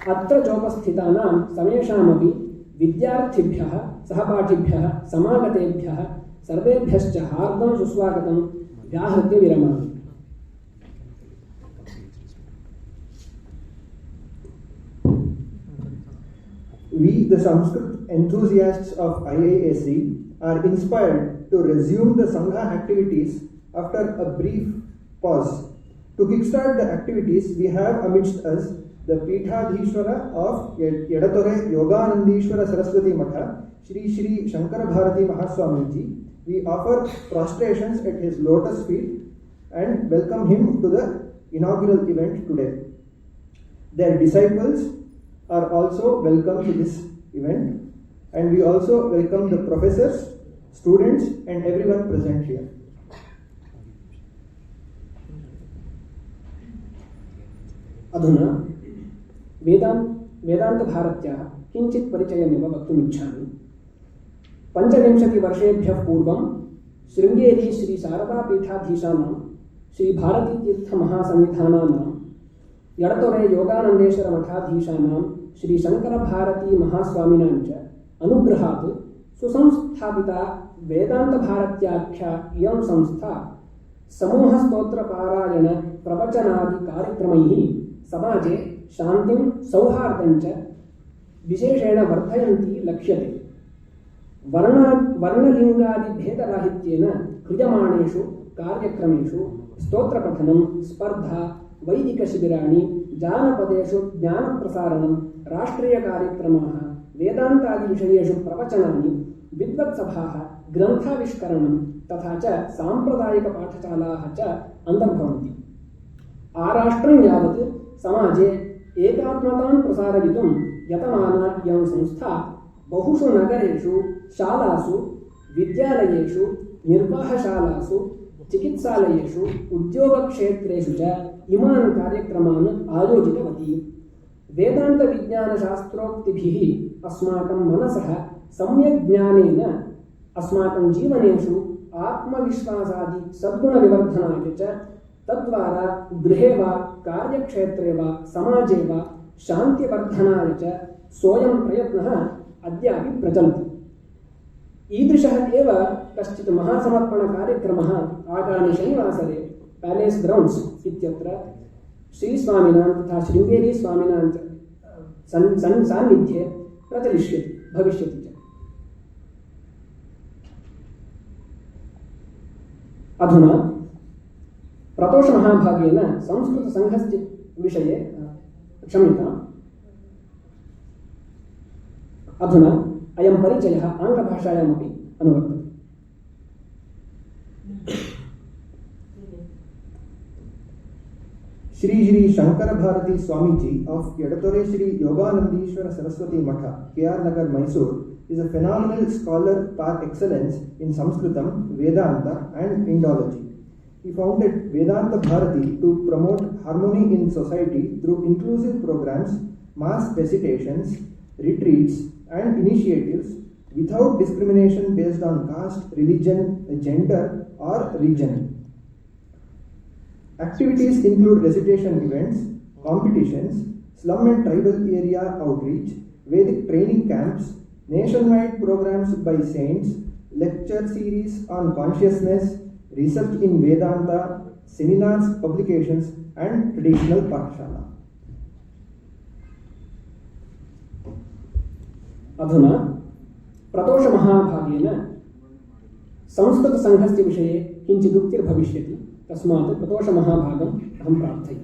अत्र चोपस्थितानां समेषामपि विद्यार्थिभ्यः सहपाठिभ्यः समागतेभ्यः सर्वेभ्यश्च हार्दं सुस्वागतं व्याहृत्य विरमामि। We, the Sanskrit enthusiasts of IISc, are inspired to resume the Sangha activities after a brief pause. To kickstart the activities, we have amidst us the Peethadhishwara of Yedatore Yoganandishwara Saraswati Matha, Shri Shri Shankara Bharati Mahaswamiji. We offer prostrations at his lotus feet and welcome him to the inaugural event today. Their disciples are also welcome to this event, and we also welcome the professors, students and everyone present here. अधुना वेदान्तभारत्याः किञ्चित् परिचयमेव वक्तुमिच्छामि। 25 वर्षेभ्यः पूर्वं शृङ्गेरी श्री शारदापीठाधीशानां श्री भारतीतीर्थमहासन्निधानानां यडतोरे योगानन्देश्वर मठाधीशानां श्री शङ्करभारती महास्वामिनां च अनुग्रहात् सुसंस्थापिता वेदान्तभारत्याख्या इयं संस्था समूहस्तोत्रपारायण प्रवचनादि कार्यक्रमैः समाजे शान्तिं सौहार्दं च विशेषेण वर्धयन्ती लक्ष्यते। वर्णलिङ्गादिभेदराहित्येन क्रियमाणेषु कार्यक्रमेषु स्तोत्रपठनं, स्पर्धा, वैदिकशिबिराणि, जानपदेषु ज्ञानप्रसारणं, राष्ट्रीयकार्यक्रमाः, वेदान्तादिविषयेषु प्रवचनानि, विद्वत्सभाः, ग्रन्थाविष्करणं तथा च साम्प्रदायिकपाठशालाः च अन्तर्भवन्ति। आराष्ट्रं यावत् समाजे एकात्मतां प्रसारयितुं यतमाना इयं संस्था बहुषु नगरेषु, शालासु, विद्यालयेषु, निर्वाहशालासु, चिकित्सालयेषु, उद्योगक्षेत्रेषु च इमान् कार्यक्रमान् आयोजितवती। वेदान्तविज्ञानशास्त्रोक्तिभिः अस्माकं मनसः सम्यक् ज्ञानेन अस्माकं जीवनेषु आत्मविश्वासादि सद्गुणविवर्धनाय च तद्वारा गृहे वा, कार्यक्षेत्रे वा, समाजे वा शान्तिवर्धनाय च सोऽयं प्रयत्नः अद्यापि प्रचलति। ईदृशः एव कश्चित् महासमर्पणकार्यक्रमः आगामि शनिवासरे पैलेस् ग्रौण्ड्स् इत्यत्र श्रीस्वामिनां तथा शृङ्गेरीस्वामिनां च सान्निध्ये भविष्यति च। अधुना प्रतोषमहाभागेन संस्कृतसङ्घस्य विषये क्षम्यताम्। अधुना अयं परिचयः आङ्ग्लभाषायामपि अनुवर्तते। Shri Shri Shankara Bharati Swamiji of Yedatore Shri Yoganandishwara Saraswati Matha, K.R. Nagar, Mysore, is a phenomenal scholar par excellence in Sanskritam, Vedanta and Indology. He founded Vedanta Bharati to promote harmony in society through inclusive programs, mass recitations, retreats and initiatives without discrimination based on caste, religion, gender or region. Activities include recitation events, competitions, slum and tribal area outreach, Vedic training camps, nationwide programs by saints, lecture series on consciousness, research in Vedanta, seminars, publications and traditional pathshala. अधुना प्रतोषमहाभागेन संस्कृतसङ्घस्य विषये किञ्चिदुक्तिर्भविष्यति। तस्मात् प्रतोषमहाभागम् अहं प्रार्थये।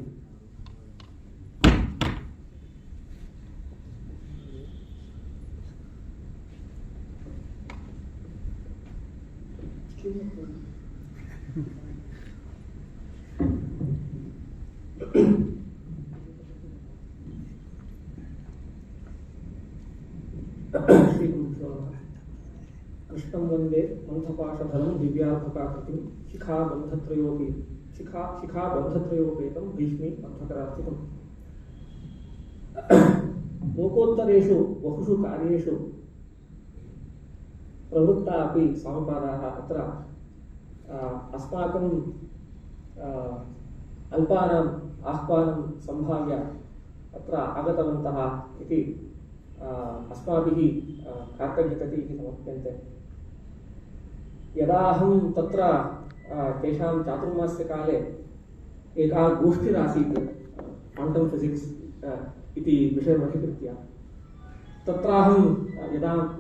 कृष्णं वन्दे मन्थपाशधरं दिव्यार्थकाकृतिं शिखाबन्धत्रयोपेतं भीष्मी अर्थकरार्थितम्। लोकोत्तरेषु बहुषु कार्येषु प्रवृत्ता अपि स्वामिपादाः अत्र अस्माकं अल्पानाम् आह्वानं सम्भाव्य अत्र आगतवन्तः इति अस्माभिः कार्तज्ञतति इति समर्प्यन्ते। यदा अहं तत्र तेषां चातुर्मास्यकाले एका गोष्ठिरासीत् क्वाण्टम् फिसिक्स् इति विषयम् अधिकृत्य, तत्र अहं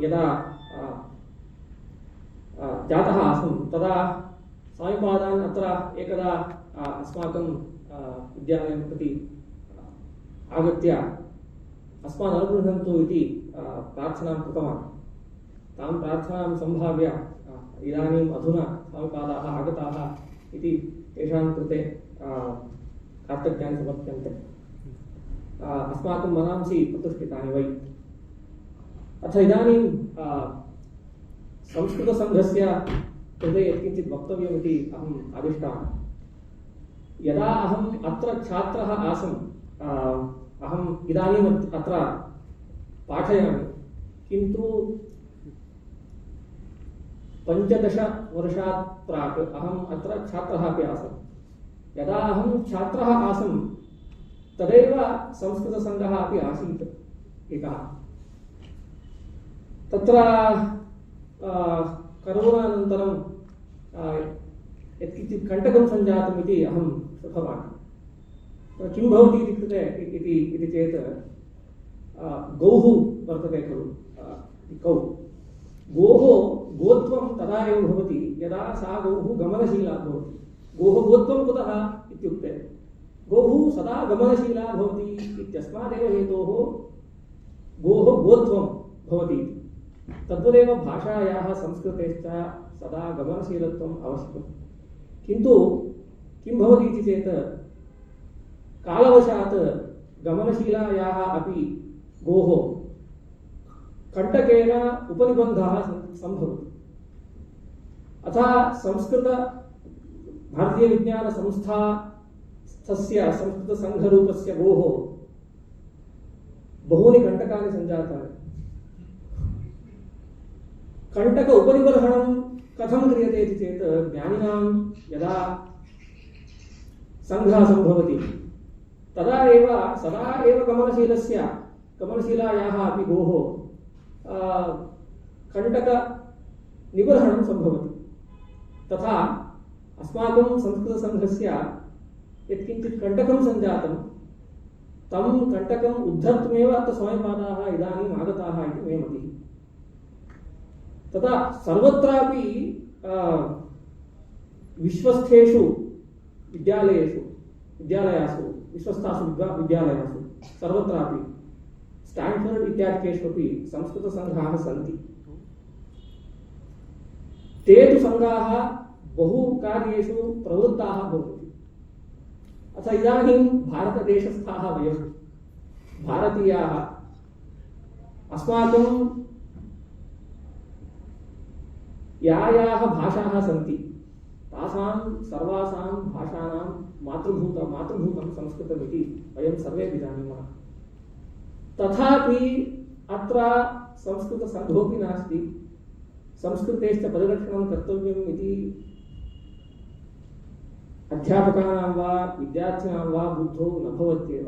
यदा जातः आसं तदा स्वामिपादान् अत्र एकदा अस्माकं विद्यालयं प्रति आगत्य अस्मान् अनुगृह्णन्तु इति प्रार्थनां कृतवान्। तां प्रार्थनां सम्भाव्य इदानीम् अधुना स्वामिपादाः आगताः इति तेषां कृते कार्तज्ञानि समर्प्यन्ते। अस्माकं मनांसि प्रतिष्ठितानि वै। अथ इदानीं संस्कृतसङ्घस्य कृते यत्किञ्चित् वक्तव्यमिति अहम् आदिष्टवान्। यदा अहम् अत्र छात्रः आसम्, अहम् इदानीम् अत्र पाठयामि, किन्तु 15 वर्षात् प्राक् अहम् अत्र छात्रः अपि आसम्। यदा अहं छात्रः आसम् तदैव संस्कृतसङ्घः अपि आसीत् एकः। तत्र करोनानन्तरं यत्किञ्चित् कण्टकं सञ्जातम् इति अहं श्रुतवान्। किं भवति इति चेत् गौः वर्तते खलु, गौ, गोः गोत्वं तदा एव भवति यदा सा गौः गमनशीला भवति। गोः गोत्वं कुतः इत्युक्ते गौः सदा गमनशीला भवति इत्यस्मादेव हेतोः गोः गोत्वं भवति। तद्वदेव भाषायाः संस्कृतेश्च सदा गमनशीलत्वम् आवश्यकं। किन्तु किं भवति इति चेत् कालवशात् गमनशीलायाः अपि गोः कण्टकेन उपनिबन्धः सम्भवति। अतः भारतीयविज्ञानसंस्थस्य संस्कृतसङ्घरूपस्य गोः बहूनि कण्टकानि सञ्जातानि। कण्टक उपनिबर्हणं कथं क्रियते इति चेत् ज्ञानिनां यदा सङ्घः सम्भवति तदा एव सदा एव गमनशीलायाः अपि गोः कण्टकनिबर्हणं सम्भवति। तथा अस्माकं संस्कृतसङ्घस्य यत्किञ्चित् कण्टकं सञ्जातं तं कण्टकम् उद्धर्तुमेव अत्र स्वामिपादाः इदानीम् आगताः इति मे मतिः। तथा सर्वत्रापि विश्वस्थेषु विद्यालयासु विश्वस्तासु विद्यालयासु सर्वत्रापि स्टान्फोर्ड् इत्यादिकेषु अपि संस्कृतसङ्घाः सन्ति। ते तु सङ्घाः बहु कार्येषु प्रवृत्ताः भवन्ति। अथ इदानीं भारतदेशस्थाः वयं भारतीयाः अस्माकं याः भाषाः सन्ति तासां सर्वासां भाषाणां मातृभूतं संस्कृतमिति वयं सर्वेपि जानीमः। तथापि अत्र संस्कृतसङ्घोऽपि नास्ति, संस्कृतेश्च परिरक्षणं कर्तव्यम् इति अध्यापकानां वा विद्यार्थिनां वा बुद्धौ न भवत्येव।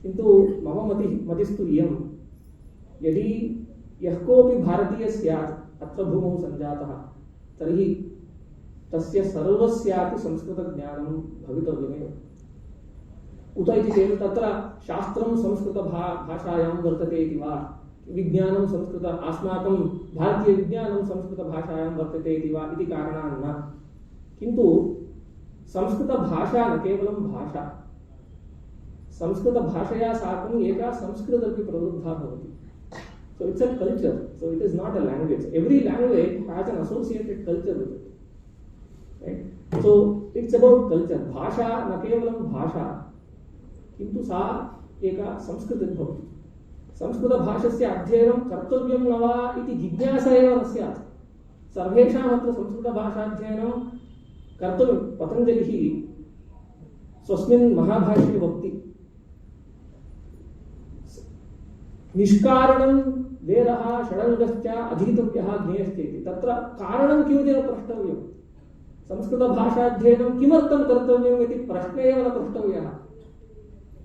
किन्तु मम मतिस्तु इयं, यदि यः कोऽपि भारतीयः स्यात् अत्र भूमौ सञ्जातः तर्हि तस्य सर्वस्यापि संस्कृतज्ञानं भवितव्यमेव। कुत इति चेत् तत्र शास्त्रं संस्कृतभाषायां वर्तते इति वा, विज्ञानं अस्माकं भारतीयविज्ञानं संस्कृतभाषायां वर्तते इति वा इति कारणात् न, किन्तु संस्कृतभाषा न केवलं भाषा, संस्कृतभाषया साकम् एका संस्कृतिरपि प्रवृद्धा भवति। So it's a culture, so it is not a language. Every language has an associated culture with it, right? So it's about culture. भाषा न केवलं भाषा, किन्तु सा एका संस्कृतिः भवति। संस्कृतभाषस्य अध्ययनं कर्तव्यं न वा इति जिज्ञासा एव न स्यात्। सर्वेषाम् अत्र संस्कृतभाषाध्ययनं कर्तव्यं। पतञ्जलिः स्वस्मिन् महाभाष्ये वक्ति, निष्कारणं वेदः षडङ्गश्च अधीतव्यः ज्ञेयश्चेति। तत्र कारणं किमिति न प्रष्टव्यं। संस्कृतभाषाध्ययनं किमर्थं कर्तव्यम् इति प्रश्ने एव न प्रष्टव्यः।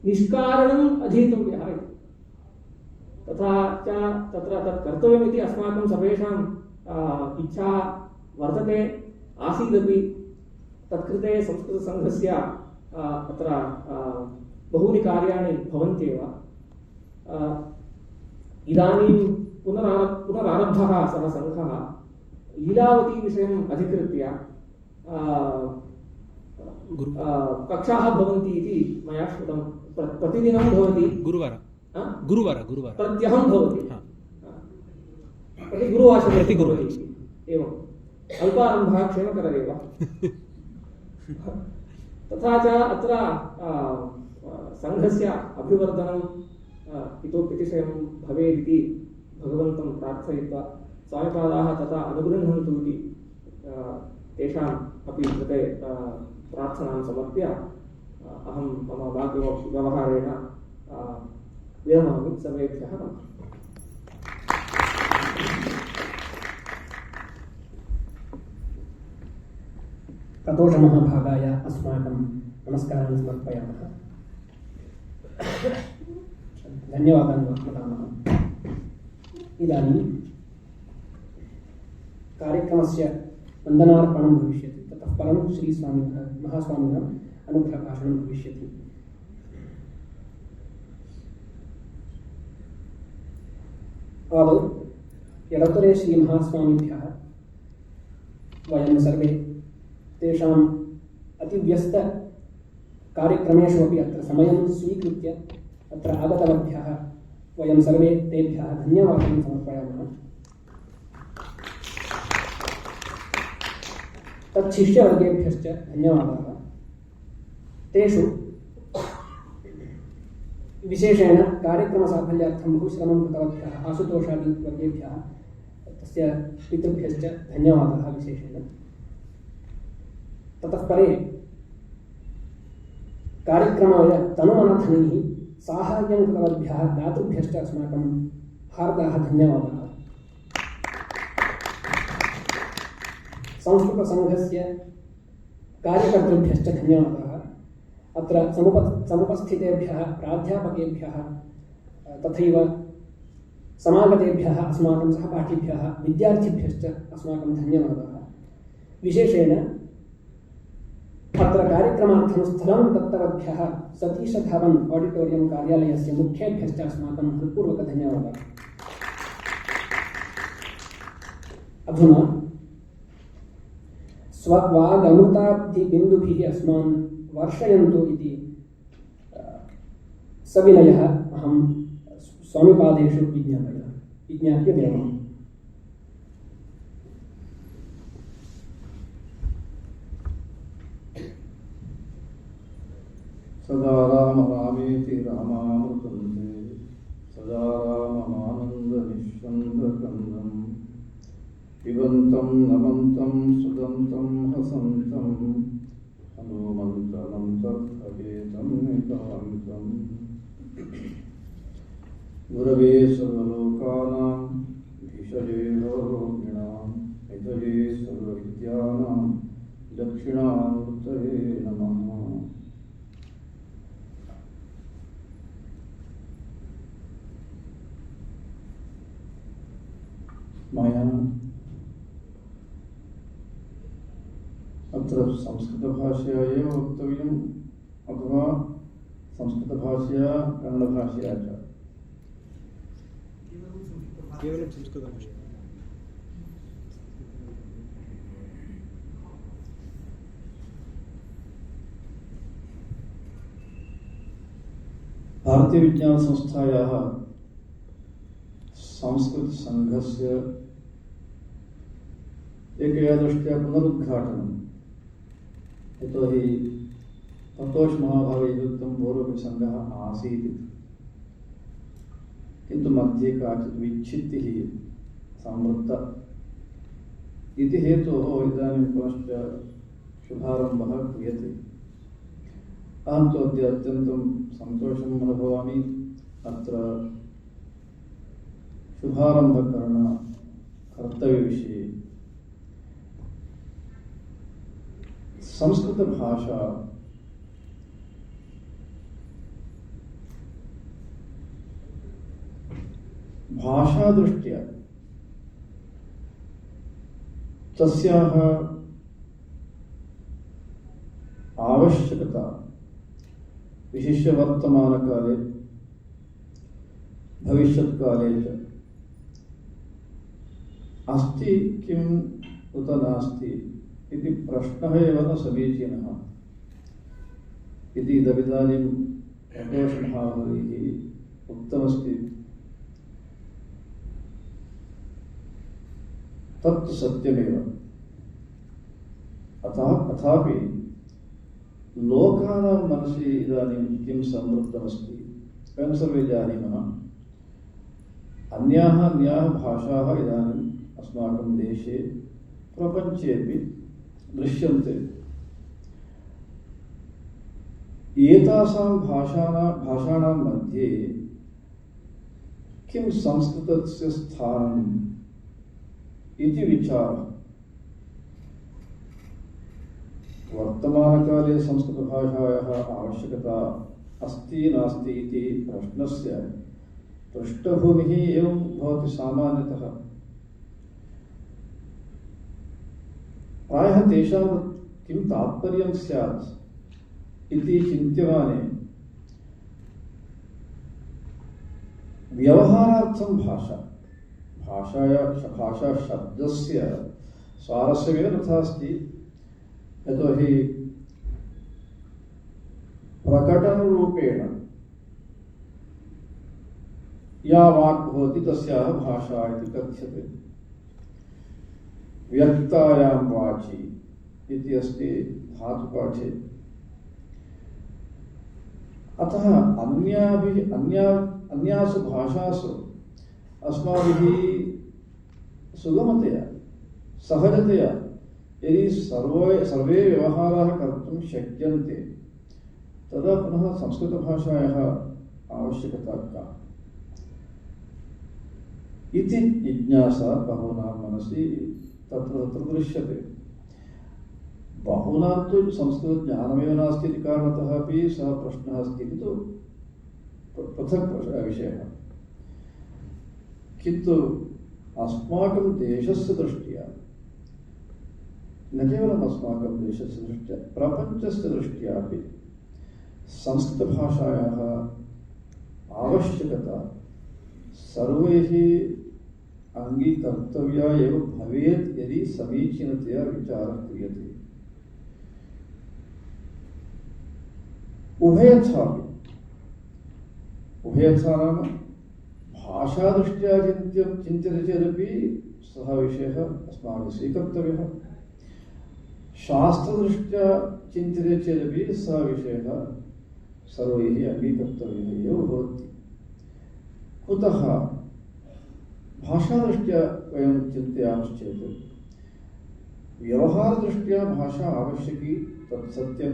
निष्कारणम् अधीतव्यः इति। तथा च तत्र तत् कर्तव्यमिति अस्माकं सर्वेषाम् इच्छा वर्तते, आसीदपि। तत्कृते संस्कृतसङ्घस्य अत्र बहूनि कार्याणि भवन्त्येव। इदानीं पुनरारब्धः सः सङ्घः लीलावती विषयम् अधिकृत्य कक्षाः भवन्ति इति मया श्रुतं। प्रतिदिनं भवति, गुरुवार प्रत्यहं भवति, प्रति गुरुवासरे भवति। एवम् अल्पारम्भः क्षेमकरः एव। तथा च अत्र सङ्घस्य अभिवर्धनम् इतोप्यतिशयं भवेदिति भगवन्तं प्रार्थयित्वा स्वामिपादाः तथा अनुगृह्णन्तु इति तेषाम् अपि कृते प्रार्थनां समर्प्य अहं मम वाग्व्यवहारेण विरमामि। सर्वेभ्यः नमः। प्रतोषमहाभागाय अस्माकं नमस्कारान् समर्पयामः। धन्यवादान् वदामः। इदानीं कार्यक्रमस्य वन्दनार्पणं भविष्यति। ततः परं महास्वामिनः अनुग्रहभाषणं भविष्यति। आदौ यदुत्तरे श्रीमहास्वामिभ्यः वयं सर्वे तेषाम् अतिव्यस्त कार्यक्रमेषु अपि अत्र समयं स्वीकृत्य अत्र आगतवद्भ्यः वयं सर्वे तेभ्यः धन्यवादान् समर्पयामः। तच्छिष्यवर्गेभ्यश्च धन्यवादाः। तेषु विशेषेण कार्यक्रमसाफल्यार्थं बहु श्रमं कृतवद्भ्यः आशुतोषादिवर्गेभ्यः तस्य पितृभ्यश्च धन्यवादाः विशेषेण। ततः परे कार्यक्रमाय तनुमनधनैः साहाय्यं कृतवद्भ्यः दातृभ्यश्च अस्माकं हार्दाः धन्यवादाः। संस्कृतसङ्घस्य कार्यकर्तृभ्यश्च धन्यवादाः। अत्र समुपस्थितेभ्यः प्राध्यापकेभ्यः तथैव समागतेभ्यः अस्माकं सहपाठिभ्यः विद्यार्थिभ्यश्च अस्माकं धन्यवादाः। विशेषेण अत्र कार्यक्रमार्थं स्थलं दत्तवद्भ्यः सतीश धवन् ऑडिटोरियम कार्यालयस्य मुख्येभ्यश्च अस्माकं हृत्पूर्वकधन्यवादाः। अधुना स्ववागमृताब्धिबिन्दुभिः अस्मान् वर्षयन्तु इति सविनयः अहं स्वामिपादेषु विज्ञाप्य विरमामि। सदा राम रामेति रामामृतन्ते सदा राममानन्दनिःस्यन्दकन्दम् पिबन्तं नमन्तं सुदन्तं हसन्तं हनुमन्तनं तत्फलेतं नितान्तं गुरवे सर्वलोकानां भिषजे भवरोगिणां निधये सर्वविद्यानां दक्षिणामूर्तये नमः। मया अत्र संस्कृतभाषया एव वक्तव्यम् अथवा संस्कृतभाषया कन्नडभाषया च? केवलं संस्कृतभाषा। भारतीय विज्ञान संस्थायाः संस्कृत संघस्य एकया दृष्ट्या पुनरुद्घाटनम्। यतोहि प्रतोष महाभागयुक्तं पूर्वपि संघः आसीत्, किन्तु मध्ये काचित् विच्छित्तिः संवृत्ता इति हेतोः इदानीं पुनश्च शुभारम्भः क्रियते। अहं तु अद्य अत्यन्तं सन्तोषम् अनुभवामि। अत्र शुभारम्भकर्तव्यविषये संस्कृतभाषा भाषादृष्ट्या तस्याः आवश्यकता विशिष्य वर्तमानकाले भविष्यत्काले च अस्ति किम् उत नास्ति इति प्रश्नः एव न समीचीनः इति इदमिदानीं प्रदोषमहाभागैः उक्तमस्ति। तत् सत्यमेव। अथापि लोकानां मनसि इदानीं किं संवृत्तमस्ति वयं सर्वे जानीमः। अन्याः भाषाः इदानीम् अस्माकं देशे प्रपञ्चेपि दृश्यन्ते। एतासां भाषाणां मध्ये किं संस्कृतस्य स्थानम् इति विचारः। वर्तमानकाले संस्कृतभाषायाः आवश्यकता अस्ति नास्ति इति प्रश्नस्य पृष्ठभूमिः एवं भवति सामान्यतः। प्रायः तेषां किं तात्पर्यं स्यात् इति चिन्त्यमाने व्यवहारार्थं भाषा शब्दस्य स्वारस्यमेव तथा अस्ति। यतोहि प्रकटनरूपेण या वाक् भवति तस्याः भाषा इति कथ्यते। व्यक्तायां वाचि इति अस्ति धातुपाठे। अतः अन्यासु भाषासु अस्माभिः सुगमतया सहजतया यदि सर्वे व्यवहाराः कर्तुं शक्यन्ते तदा पुनः संस्कृतभाषायाः आवश्यकता का इति जिज्ञासा बहूनां मनसि तत्र दृश्यते। बहूनां तु संस्कृतज्ञानमेव नास्ति इति कारणतः अपि सः प्रश्नः अस्ति इति तु पृथक् विषयः। किन्तु अस्माकं देशस्य दृष्ट्या, न केवलम् अस्माकं देशस्य दृष्ट्या, प्रपञ्चस्य दृष्ट्या अपि संस्कृतभाषायाः आवश्यकता सर्वैः अङ्गीकर्तव्या एव भवेत् यदि समीचीनतया विचारः क्रियते। उभयथा नाम भाषादृष्ट्या चिन्त्यते चेदपि सः विषयः अस्माभिः स्वीकर्तव्यः, शास्त्रदृष्ट्या चिन्त्यते चेदपि सः विषयः सर्वैः अङ्गीकर्तव्यः एव भवति। कुतः? भाषादृष्ट्या वयं चिन्तयामश्चेत् व्यवहारदृष्ट्या भाषा आवश्यकी, तत् सत्यं।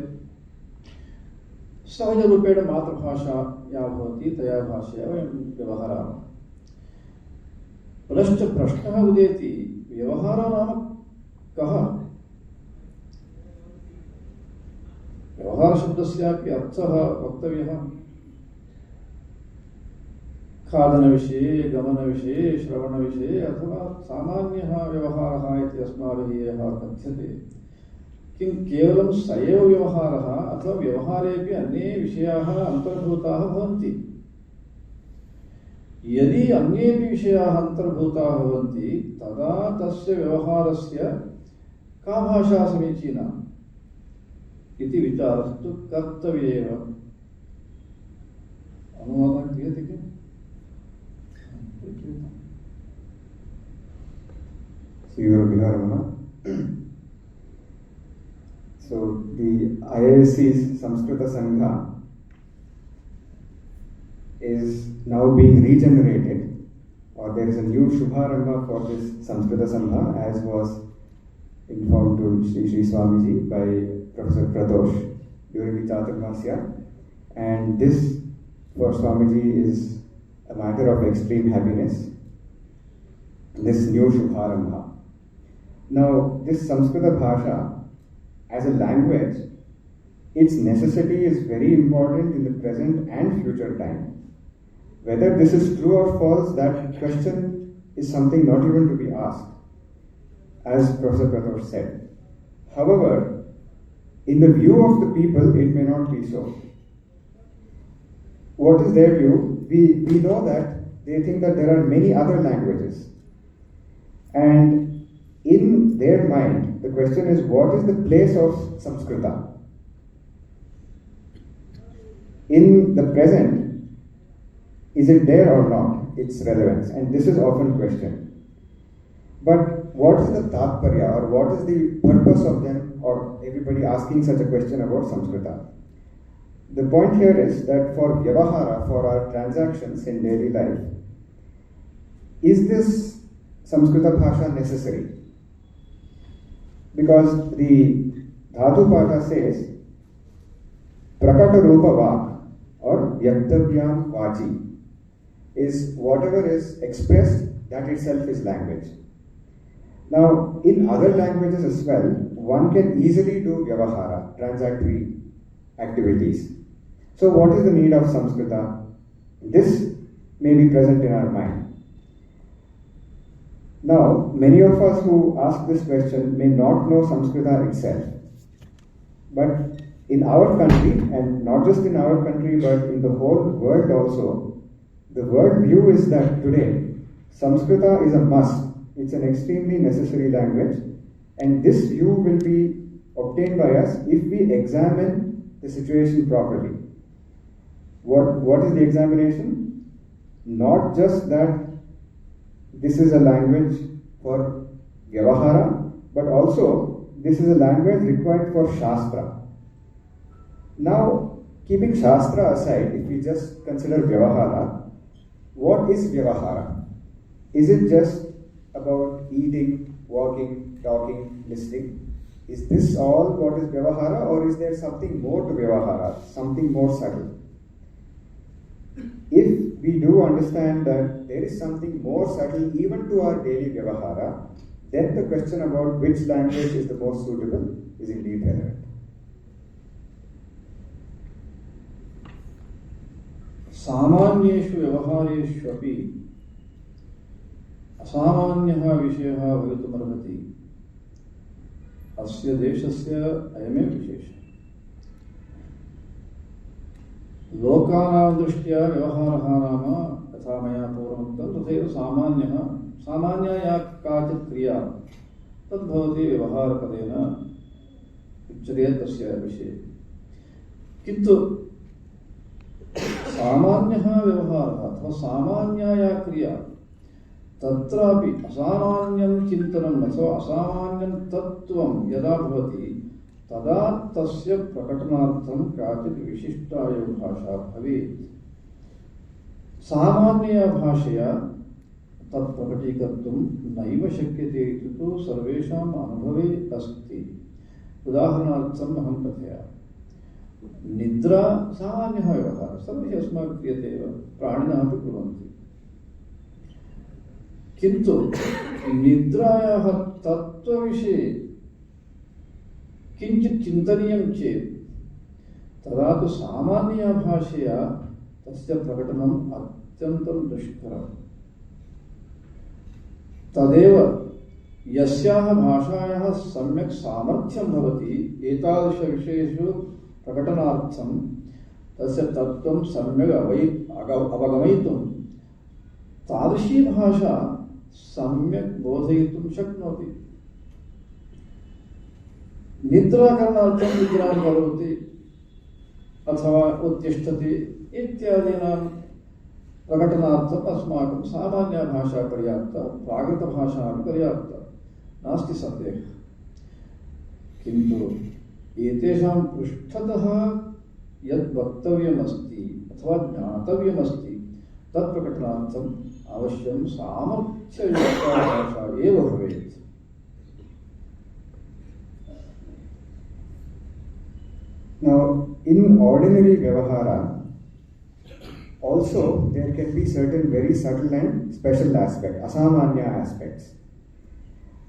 सहजरूपेण मातृभाषा या भवति तया भाषया वयं व्यवहरामः। पुनश्च प्रश्नः उदेति, व्यवहारः नाम कः? व्यवहारशब्दस्यापि अर्थः वक्तव्यः। खादनविषये, गमनविषये, श्रवणविषये अथवा सामान्यः व्यवहारः इति अस्माभिः यः कथ्यते, किं केवलं स एव व्यवहारः अथवा व्यवहारेपि अन्ये विषयाः अन्तर्भूताः भवन्ति? यदि अन्येपि विषयाः अन्तर्भूताः भवन्ति तदा तस्य व्यवहारस्य का भाषा समीचीना इति विचारस्तु कर्तव्य एव। अनुवादः क्रियते किम्? So the IISc's Samskrita Sangha is now being regenerated, or there is a new Shubharambha for this Samskrita Sangha, as was informed to Sri Swamiji by Professor Pradosh during the Chaturmasya. And this for Swamiji is a matter of extreme happiness, this new Shubharambha. Now, this Samskrita Bhasha as a language, its necessity is very important in the present and future time. Whether this is true or false, that question is something not even to be asked, as Professor Pradosh said. However, in the view of the people, it may not be so. What is their view? We know that they think that there are many other languages. And in their mind, the question is, what is the place of Samskrita? In the present, is it there or not? Its relevance. And this is often questioned. But what is the tatparya, or what is the purpose of them, or everybody asking such a question about Samskrita? The point here is that for Vyavahara, for our transactions in daily life, is this Samskrita Bhasha necessary? Because the Dhatu Pata says, Prakata Rupa Vak, or Vyaktavyam Vachi, is whatever is expressed, that itself is language. Now, in other languages as well, one can easily do Vyavahara, transactory activities. So what is the need of Samskrita? This may be present in our mind. Now, many of us who ask this question may not know Samskrita itself. But in our country, and not just in our country, but in the whole world also, the world view is that today, Samskrita is a must. It's an extremely necessary language. And this view will be obtained by us if we examine the situation properly. What is the examination? Not just that this is a language for Vyavahara, but also this is a language required for Shastra. Now, keeping Shastra aside, if we just consider Vyavahara, what is Vyavahara? Is it just about eating, walking, talking, listening? Is this all what is Vyavahara, or is there something more to Vyavahara, something more subtle? If we do understand that there is something more subtle even to our daily Vyavahara, then the question about which language is the most suitable is indeed relevant. सामान्येषु व्यवहारेषु अपि असामान्यः विषयः भवितुमर्हति। अस्य देशस्य अयमेव विशेषः। लोकानां दृष्ट्या व्यवहारः नाम यथा मया पूर्वमुक्तं तथैव सामान्या या काचित् क्रिया तद्भवति व्यवहारपदेन उच्यते तस्य विषये। किन्तु सामान्यः व्यवहारः अथवा सामान्या या क्रिया तत्रापि असामान्यं चिन्तनम् अथवा असामान्यं तत्त्वं यदा भवति तदा तस्य प्रकटनार्थं काचित् विशिष्टा एव भाषा भवेत्। सामान्यया भाषया तत् प्रकटीकर्तुं नैव शक्यते इति तु सर्वेषाम् अनुभवे अस्ति। उदाहरणार्थम् अहं कथयामि। निद्रा सामान्यः व्यवहारः, सर्वैः अस्माभिः क्रियते एव, प्राणिनः अपि कुर्वन्ति। किन्तु निद्रायाः तत्त्वविषये किञ्चित् चिन्तनीयं चेत् तदा तु सामान्यया भाषया तस्य प्रकटनम् अत्यन्तं दुष्करम्। तदेव यस्याः भाषायाः सम्यक् सामर्थ्यं भवति एतादृशविषयेषु प्रकटनार्थं तस्य तत्त्वं सम्यक् अवगमयितुं तादृशी भाषा सम्यक् बोधयितुं शक्नोति। निद्राकरणार्थं निद्रां करोति अथवा उत्तिष्ठति इत्यादीनां प्रकटनार्थम् अस्माकं सामान्या भाषा पर्याप्ता, प्राकृतभाषा अपि पर्याप्ता, नास्ति सन्देहः। किन्तु एतेषां पृष्ठतः यद् वक्तव्यमस्ति अथवा ज्ञातव्यमस्ति तत् प्रकटनार्थम् अवश्यं सामर्थ्ययुक्ता भाषा एव भवेत्। Now, in ordinary Vyavahara, also there can be certain very subtle and special aspects, asamanya aspects.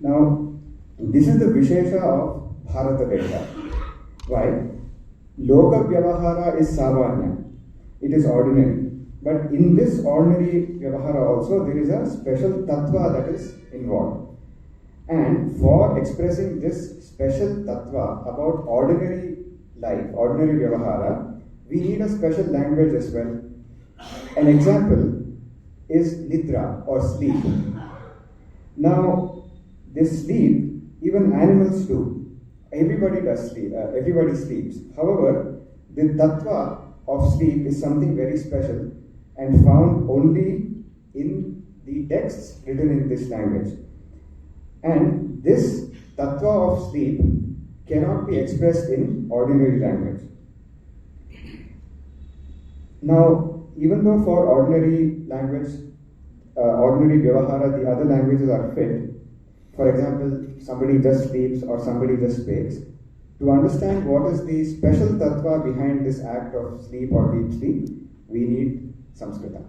Now, this is the Vishesha of Bharata Desha. Why? Loka Vyavahara is Samanya, it is ordinary. But in this ordinary vyavahara also there is a special tattva that is involved. And for expressing this special tattva about ordinary life, ordinary vyavahara, we need a special language as well. An example is nidra or sleep. Now, this sleep, even animals do. Everybody does sleep, everybody sleeps. However, the tattva of sleep is something very special and found only in the texts written in this language. And this tattva of sleep cannot be expressed in ordinary language. Now, even though for ordinary language, ordinary vyavahara, the other languages are fit, for example, somebody just sleeps or somebody just speaks, to understand what is the special tattva behind this act of sleep or deep sleep, we need Samskrita.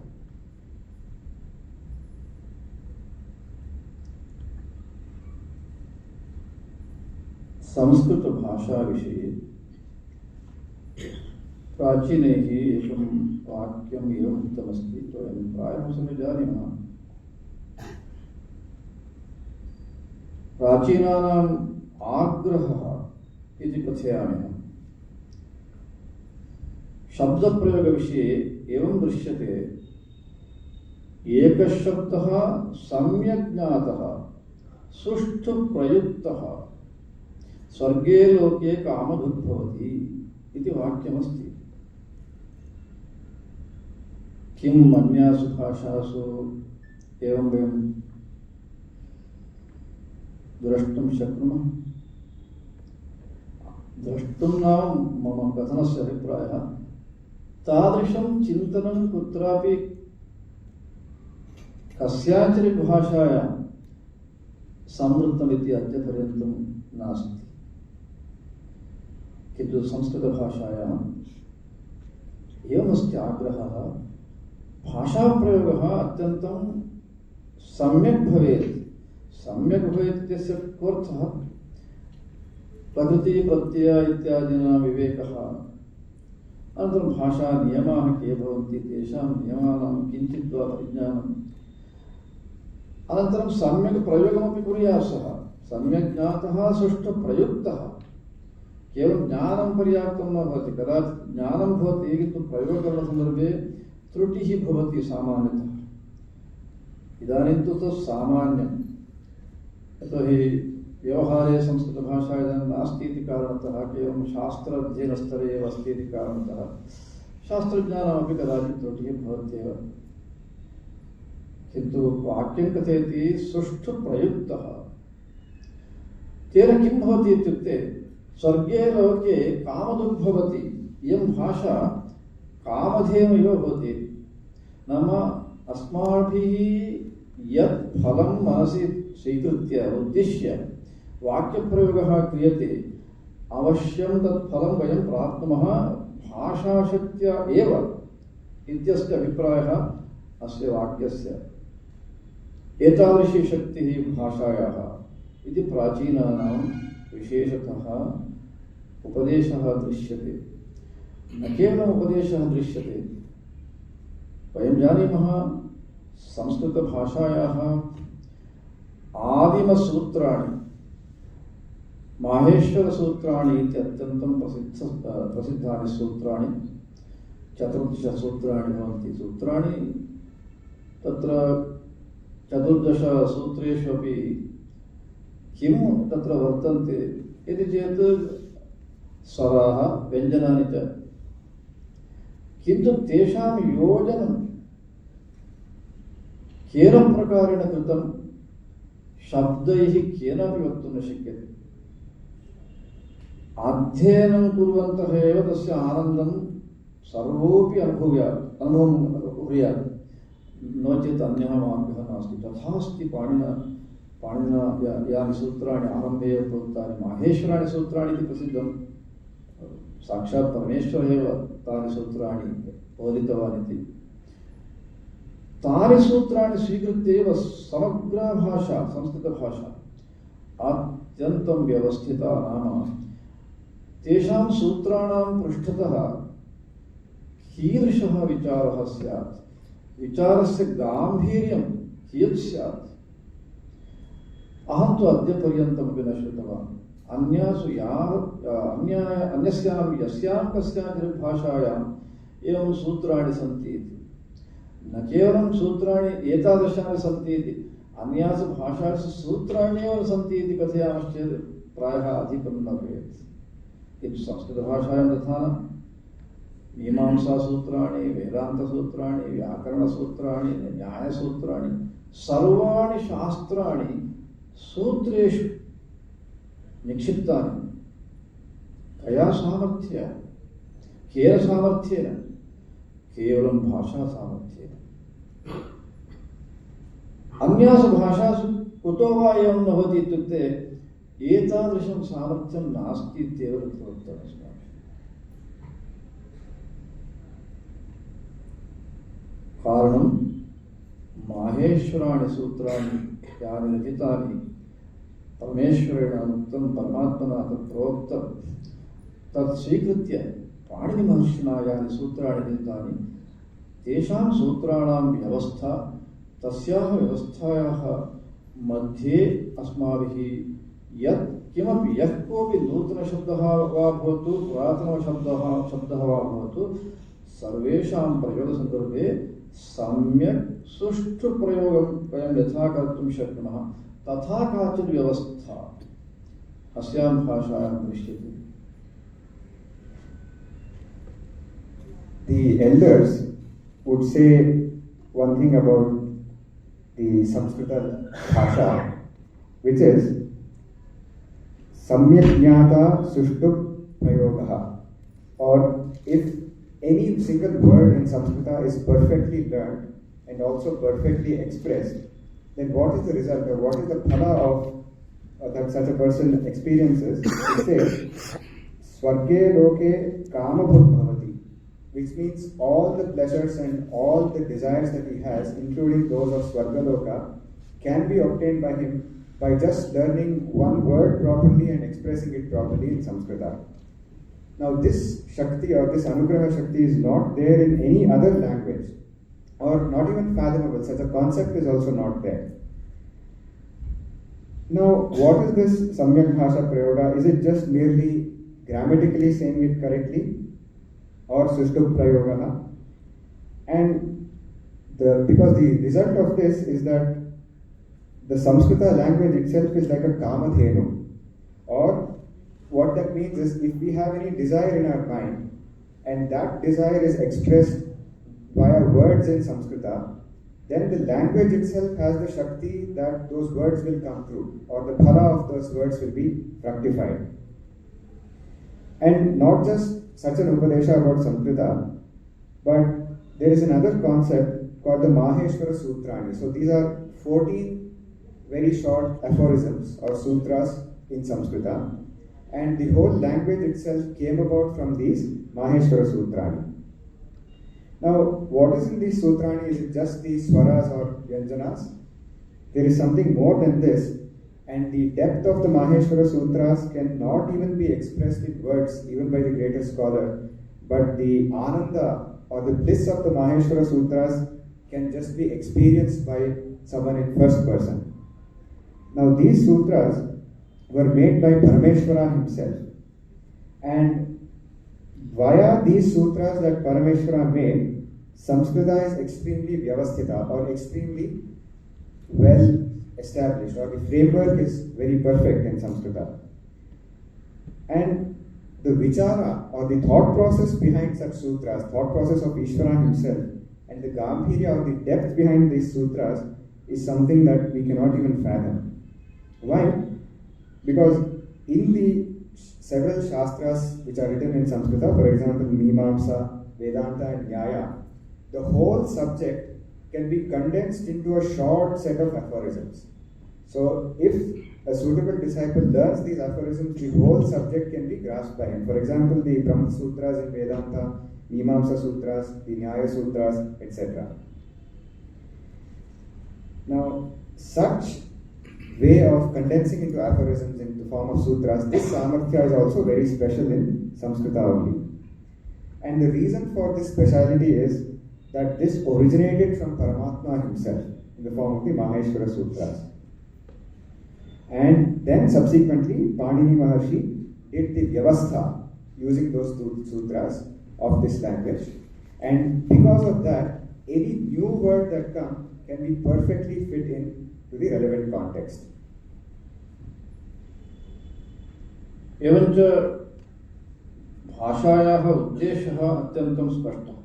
Sanskrit भाषा विषये प्राचीनैः एकं वाक्यम् एवम् उक्तमस्ति, वयं प्रायः सर्वे जानीमः। प्राचीनानाम् आग्रहः इति कथयामि अहम्। शब्दप्रयोगविषये एवं दृश्यते, एकः शब्दः सम्यक् ज्ञातः सुष्ठुप्रयुक्तः स्वर्गे लोके कामधुग्भवति इति वाक्यमस्ति। किम् अन्यासु भाषासु एवं वयं द्रष्टुं शक्नुमः? द्रष्टुं नाम मम कथनस्य अभिप्रायः, तादृशं चिन्तनं कुत्रापि कस्याचित् भाषायां संवृत्तमिति अद्यपर्यन्तं नास्ति। किन्तु संस्कृतभाषायाम् एवमस्ति आग्रहः, भाषाप्रयोगः अत्यन्तं सम्यक् भवेत्। सम्यक् भवेत् इत्यस्य कोऽर्थः? प्रकृति प्रत्यय इत्यादीनां विवेकः, अनन्तरं भाषा नियमाः के भवन्ति तेषां नियमानां किञ्चित् वा परिज्ञानम्, अनन्तरं सम्यक् प्रयोगमपि कुर्यात् सः, सम्यक् ज्ञातः सुष्ठुप्रयुक्तः। केवलं ज्ञानं पर्याप्तं न भवति, कदाचित् ज्ञानं भवति किन्तु प्रयोगकरणसन्दर्भे त्रुटिः भवति सामान्यतः। इदानीं तु सामान्यं, यतोहि व्यवहारे संस्कृतभाषा इदानीं नास्ति इति कारणतः, केवलं शास्त्राध्ययनस्तरे एव अस्ति इति कारणतः शास्त्रज्ञानमपि कदाचित् त्रुटिः भवत्येव। किन्तु वाक्यं कथयति सुष्ठुप्रयुक्तः। तेन किं भवति इत्युक्ते, स्वर्गे लोके कामदुग्भवति, इयं भाषा कामधेनुः भवति। नाम अस्माभिः यत् फलं मनसि स्वीकृत्य उद्दिश्य वाक्यप्रयोगः क्रियते, अवश्यं तत् फलं वयं प्राप्नुमः भाषाशक्त्या एव इत्यस्य अभिप्रायः अस्य वाक्यस्य। एतादृशी शक्तिः भाषायाः इति प्राचीनानां विशेषतः उपदेशः दृश्यते। न केवलम् उपदेशः दृश्यते, वयं जानीमः संस्कृतभाषायाः आदिमसूत्राणि माहेश्वरसूत्राणि इति अत्यन्तं प्रसिद्धानि सूत्राणि, 14 सूत्राणि भवन्ति। सूत्राणि तत्र 14 सूत्रेषु अपि किं तत्र वर्तन्ते इति चेत् स्वराः व्यञ्जनानि च, किन्तु तेषां योजनं केन प्रकारेण कृतं शब्दैः केनापि वक्तुं न शक्यते। अध्ययनं कुर्वन्तः एव तस्य आनन्दं सर्वोऽपि अनुभवं कुर्यात्, नो चेत् अन्यः मार्गः नास्ति। तथास्ति पाणिनिना यानि सूत्राणि आरम्भे एव प्रोक्तानि, माहेश्वराणि सूत्राणि इति प्रसिद्धं, साक्षात् परमेश्वरः एव तानि सूत्राणि बोधितवान् इति। तानि सूत्राणि स्वीकृत्य एव समग्रा भाषा, संस्कृतभाषा अत्यन्तं व्यवस्थिता। नाम तेषां सूत्राणां पृष्ठतः कीदृशः विचारः स्यात्, विचारस्य गाम्भीर्यं कियत् स्यात् अहं तु अद्यपर्यन्तमपि न श्रुतवान् अन्यासु अन्यस्यां यस्यां कस्याचित् भाषायाम् एवं सूत्राणि सन्ति इति न केवलं सूत्राणि एतादृशानि सन्ति इति अन्यासु भाषासु सूत्राण्येव सन्ति इति कथयामश्चेत् प्रायः अधिकं न भवेत् किन्तु संस्कृतभाषायां तथा न मीमांसासूत्राणि वेदान्तसूत्राणि व्याकरणसूत्राणि न्यायसूत्राणि सर्वाणि शास्त्राणि सूत्रेषु निक्षिप्तानि कया सामर्थ्येन केन सामर्थ्येन केवलं भाषा सामर्थ्येन अन्यासु भाषासु कुतो वा एवं न भवति इत्युक्ते एतादृशं सामर्थ्यं नास्ति इत्येव तत्र उक्तमस्ति कारणं माहेश्वराणि सूत्राणि यानि रचितानि परमेश्वरेण उक्तं परमात्मना तत् प्रोक्तं तत् स्वीकृत्य पाणिनिमहर्षिणा यानि सूत्राणि रचितानि तेषां सूत्राणां व्यवस्था तस्याः व्यवस्थायाः मध्ये अस्माभिः यत् किमपि यः कोऽपि नूतनशब्दः वा भवतु पुरातनशब्दः वा भवतु सर्वेषां प्रयोगसन्दर्भे सम्यक् सुष्ठु प्रयोगं वयं यथा कर्तुं शक्नुमः तथा काचित् व्यवस्था अस्यां भाषायां दृश्यते. The elders would say one thing about the Samskrita Bhasha, which is Samyak Jnata Sushtu Prayogaha, or if any single word in Sanskrita is perfectly learned and also perfectly expressed, then what is the result or what is the phala of that such a person experiences? It says, Swarge Loke Kamabhut Bhavati, which means all the pleasures and all the desires that he has, including those of Swargaloka, can be obtained by him by just learning one word properly and expressing it properly in Sanskrita. Now this Shakti or this Anugraha Shakti is not there in any other language or not even fathomable. Such a concept is also not there. Now what is this Samyak Bhasha Prayoga? Is it just merely grammatically saying it correctly or Sushtu Prayoga? And because the result of this is that the Samskrita language itself is like a Kamadhenu, or what that means is if we have any desire in our mind and that desire is expressed via words in Sanskrita, then the language itself has the Shakti that those words will come through, or the phala of those words will be fructified. And not just such an Upadesha about Sanskrita, but there is another concept called the Maheshwara Sutrani. So these are 14 very short aphorisms or sutras in Sanskrita. And the whole language itself came about from these Maheshwara Sutrani. Now, what is in these Sutrani? Is it just the swaras or vyanjanas? There is something more than this, and the depth of the Maheshwara Sutras cannot even be expressed in words, even by the greatest scholar. But the Ananda or the bliss of the Maheshwara Sutras can just be experienced by someone in first person. Now, these sutras were made by Parameshwara himself, and via these sutras that Parameshwara made, Samskrita is extremely vyavasthita or extremely well established, or the framework is very perfect in Samskrita. And the vichara or the thought process behind such sutras, thought process of Ishvara himself, and the gambhirya or the depth behind these sutras is something that we cannot even fathom. Why? Because in the several shastras which are written in Sanskrita, for example, Mimamsa, Vedanta and Nyaya, the whole subject can be condensed into a short set of aphorisms. So if a suitable disciple learns these aphorisms, the whole subject can be grasped by him. For example, the Brahma Sutras in Vedanta, Mimamsa Sutras, the Nyaya Sutras, etc. Now, such way of condensing into aphorisms in the form of sutras, this samarthya is also very special in Samskrita only. And the reason for this speciality is that this originated from Paramatma himself in the form of the Maheshwara Sutras. And then subsequently, Panini Maharshi did the Vyavastha using those two sutras of this language. And because of that, any new word that comes can be perfectly fit in to the relevant context. एवञ्च भाषायाः उद्देशः अत्यन्तं स्पष्टः।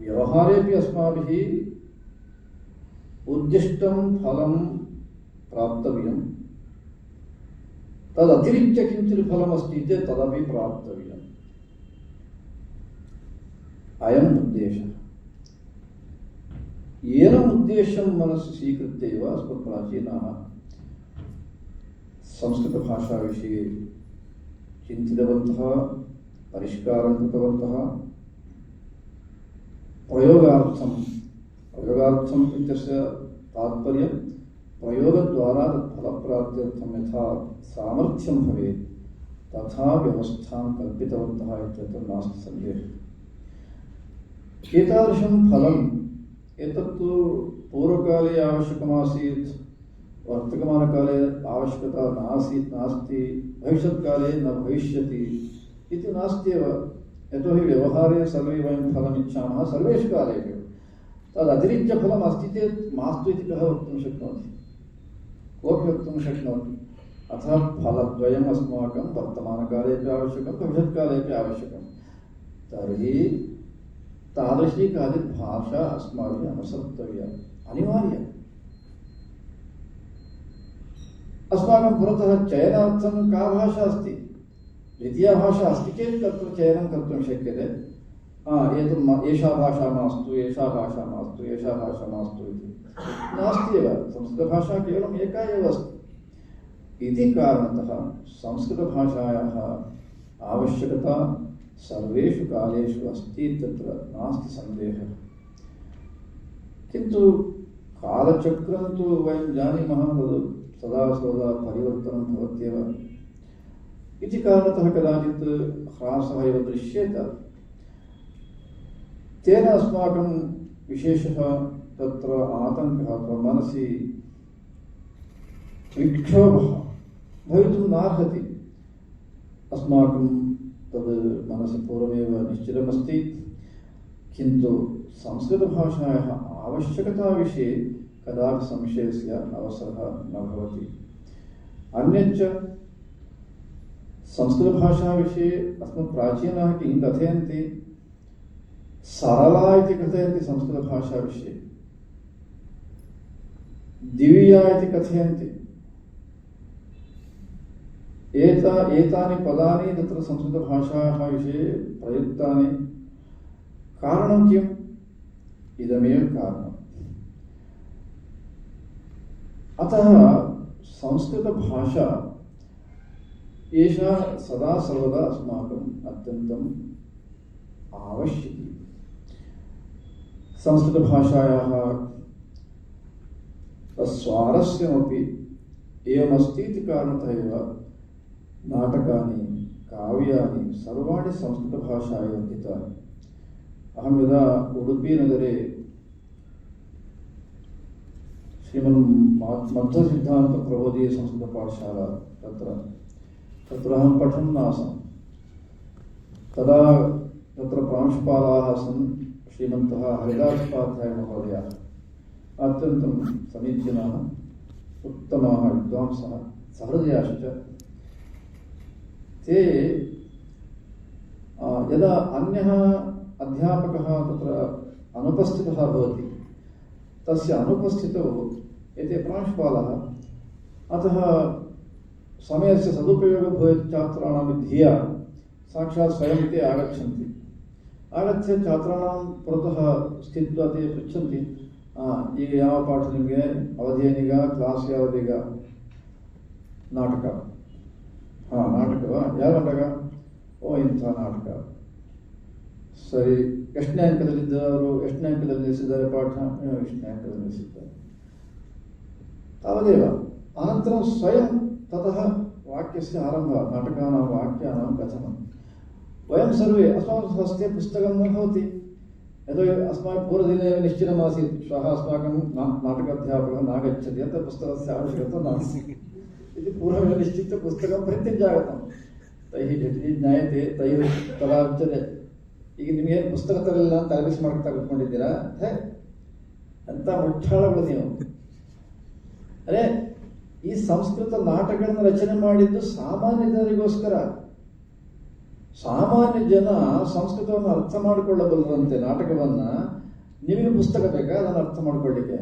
व्यवहारेपि अस्माभिः उद्दिष्टं फलं प्राप्तव्यं, तदतिरिच्य किञ्चित् फलमस्ति चेत् तदपि प्राप्तव्यम्। अयम् उद्देशः। येनम् उद्देश्यं मनसि स्वीकृत्य एव अस्मत्प्राचीनाः संस्कृतभाषाविषये चिन्तितवन्तः, परिष्कारं कृतवन्तः। प्रयोगार्थम् इत्यस्य तात्पर्यं प्रयोगद्वारा तत् फलप्राप्त्यर्थं यथा सामर्थ्यं भवेत् तथा व्यवस्थां कल्पितवन्तः इत्यत्र नास्ति सन्देहः। एतादृशं फलम् एतत्तु पूर्वकाले आवश्यकमासीत्, वर्तमानकाले आवश्यकता नास्ति, भविष्यत्काले न भविष्यति इति नास्त्येव। यतोहि व्यवहारे सर्वे वयं फलमिच्छामः सर्वेषु कालेषु। तदतिरिच्य फलम् अस्ति चेत् मास्तु इति कः वक्तुं शक्नोति? कोऽपि वक्तुं शक्नोति। अतः फलद्वयम् अस्माकं वर्तमानकालेपि आवश्यकं, भविष्यत्कालेपि आवश्यकं। तर्हि तादृशी काचित् भाषा अस्माभिः अनुसर्तव्या, अनिवार्या। अस्माकं पुरतः चयनार्थं का भाषा अस्ति? द्वितीया भाषा अस्ति चेत् तत्र चयनं कर्तुं शक्यते। एषा भाषा मास्तु, एषा भाषा मास्तु, एषा भाषा मास्तु इति नास्ति एव। संस्कृतभाषा केवलम् एका एव अस्ति। इति कारणतः संस्कृतभाषायाः आवश्यकता सर्वेषु कालेषु अस्ति, तत्र नास्ति सन्देहः। किन्तु कालचक्रं तु वयं जानीमः, तद् सदा परिवर्तनं भवत्येव। इति कारणतः कदाचित् ह्रासः एव दृश्येत। तेन अस्माकं विशेषः तत्र आतङ्कः अथवा मनसि विक्षोभः भवितुं नार्हति। अस्माकं तद् मनसि पूर्वमेव निश्चितमस्ति। किन्तु संस्कृतभाषायाः आवश्यकताविषये कदापि संशयस्य अवसरः न भवति। अन्यच्च संस्कृतभाषाविषये अस्मत्प्राचीनाः किं कथयन्ति? सरला इति कथयन्ति संस्कृतभाषाविषये, दिव्या इति कथयन्ति। एतानि पदानि तत्र संस्कृतभाषायाः विषये प्रयुक्तानि। कारणं किम्? इदमेव कारणम्। अतः संस्कृतभाषा एषा सदा सर्वदा अस्माकम् अत्यन्तम् आवश्यकी। संस्कृतभाषायाः स्वारस्यमपि एवमस्ति इति कारणतः एव नाटकानि, काव्यानि सर्वाणि संस्कृतभाषा एव लिखितानि। अहं यदा उडुपीनगरे श्रीमन्मध्वसिद्धान्तप्रबोधिनी संस्कृतपाठशाला तत्र अहं पठन् आसम्। तदा तत्र प्रांशुपालाः आसन् श्रीमन्तः हरिदासोपाध्यायमहोदयाः। अत्यन्तं समीचीनाः, उत्तमाः विद्वांसः, सहृदयाश्च। ते यदा अन्यः अध्यापकः तत्र अनुपस्थितः भवति, तस्य अनुपस्थितौ एते प्रांशुपालः, अतः समयस्य सदुपयोगः भवेत् छात्राणां धिया साक्षात् स्वयं ते आगच्छन्ति। आगत्य छात्राणां पुरतः स्थित्वा ते पृच्छन्ति, ಈಗ ಯಾವ ಪಾಠ ನಿಮಗೆ ಅವಧಿಯೇನೀಗ, ಕ್ಲಾಸ್ ಯಾವುದೀಗ? ನಾಟಕ. ನಾಟಕವಾ? ಯಾವ ನಾಟಕ? ಓ ಇಂಥ ನಾಟಕ. ಸರಿ, ಎಷ್ಟನೇ ಅಂಕದಲ್ಲಿದ್ದವರು, ಎಷ್ಟನೇ ಅಂಕದಲ್ಲಿ ನಿಲ್ಲಿಸಿದ್ದಾರೆ ಪಾಠ? ಎಷ್ಟನೇ ಅಂಕದಲ್ಲಿ ನಿಲ್ಲಿಸಿದ್ದಾರೆ. तावदेव। अनन्तरं स्वयं ततः वाक्यस्य आरम्भः, नाटकानां वाक्यानां कथनं। वयं सर्वे अस्माकं हस्ते पुस्तकं न भवति, यतोहि अस्माकं पूर्वदिने एव निश्चितमासीत् श्वः अस्माकं नाटकाध्यापकः नागच्छति अतः पुस्तकस्य आवश्यकता नास्ति इति पूर्वमेव निश्चित्य पुस्तकं प्रत्यञ्जागतं तैः यदि ज्ञायते तैः तदा उच्यते ಈಗ ನಿಮಗೆ ಪುಸ್ತಕ ತರಲಿಲ್ಲ ಅಂತ ತಲೆಬಿಸಿ ಮಾಡ್ತಾ ಕೂತ್ಕೊಂಡಿದ್ದೀರಾ ಅಂತ ಮುಟ್ಟಾಳಗಳು ನೀವು. ಅರೆ ಈ ಸಂಸ್ಕೃತ ನಾಟಕಗಳನ್ನು ರಚನೆ ಮಾಡಿದ್ದು ಸಾಮಾನ್ಯ ಜನರಿಗೋಸ್ಕರ. ಸಾಮಾನ್ಯ ಜನ ಸಂಸ್ಕೃತವನ್ನು ಅರ್ಥ ಮಾಡಿಕೊಳ್ಳಬಲ್ಲರಂತೆ ನಾಟಕವನ್ನ. ನಿಮಗೆ ಪುಸ್ತಕ ಬೇಕಾ ಅದನ್ನು ಅರ್ಥ ಮಾಡ್ಕೊಳ್ಳಿಕ್ಕೆ?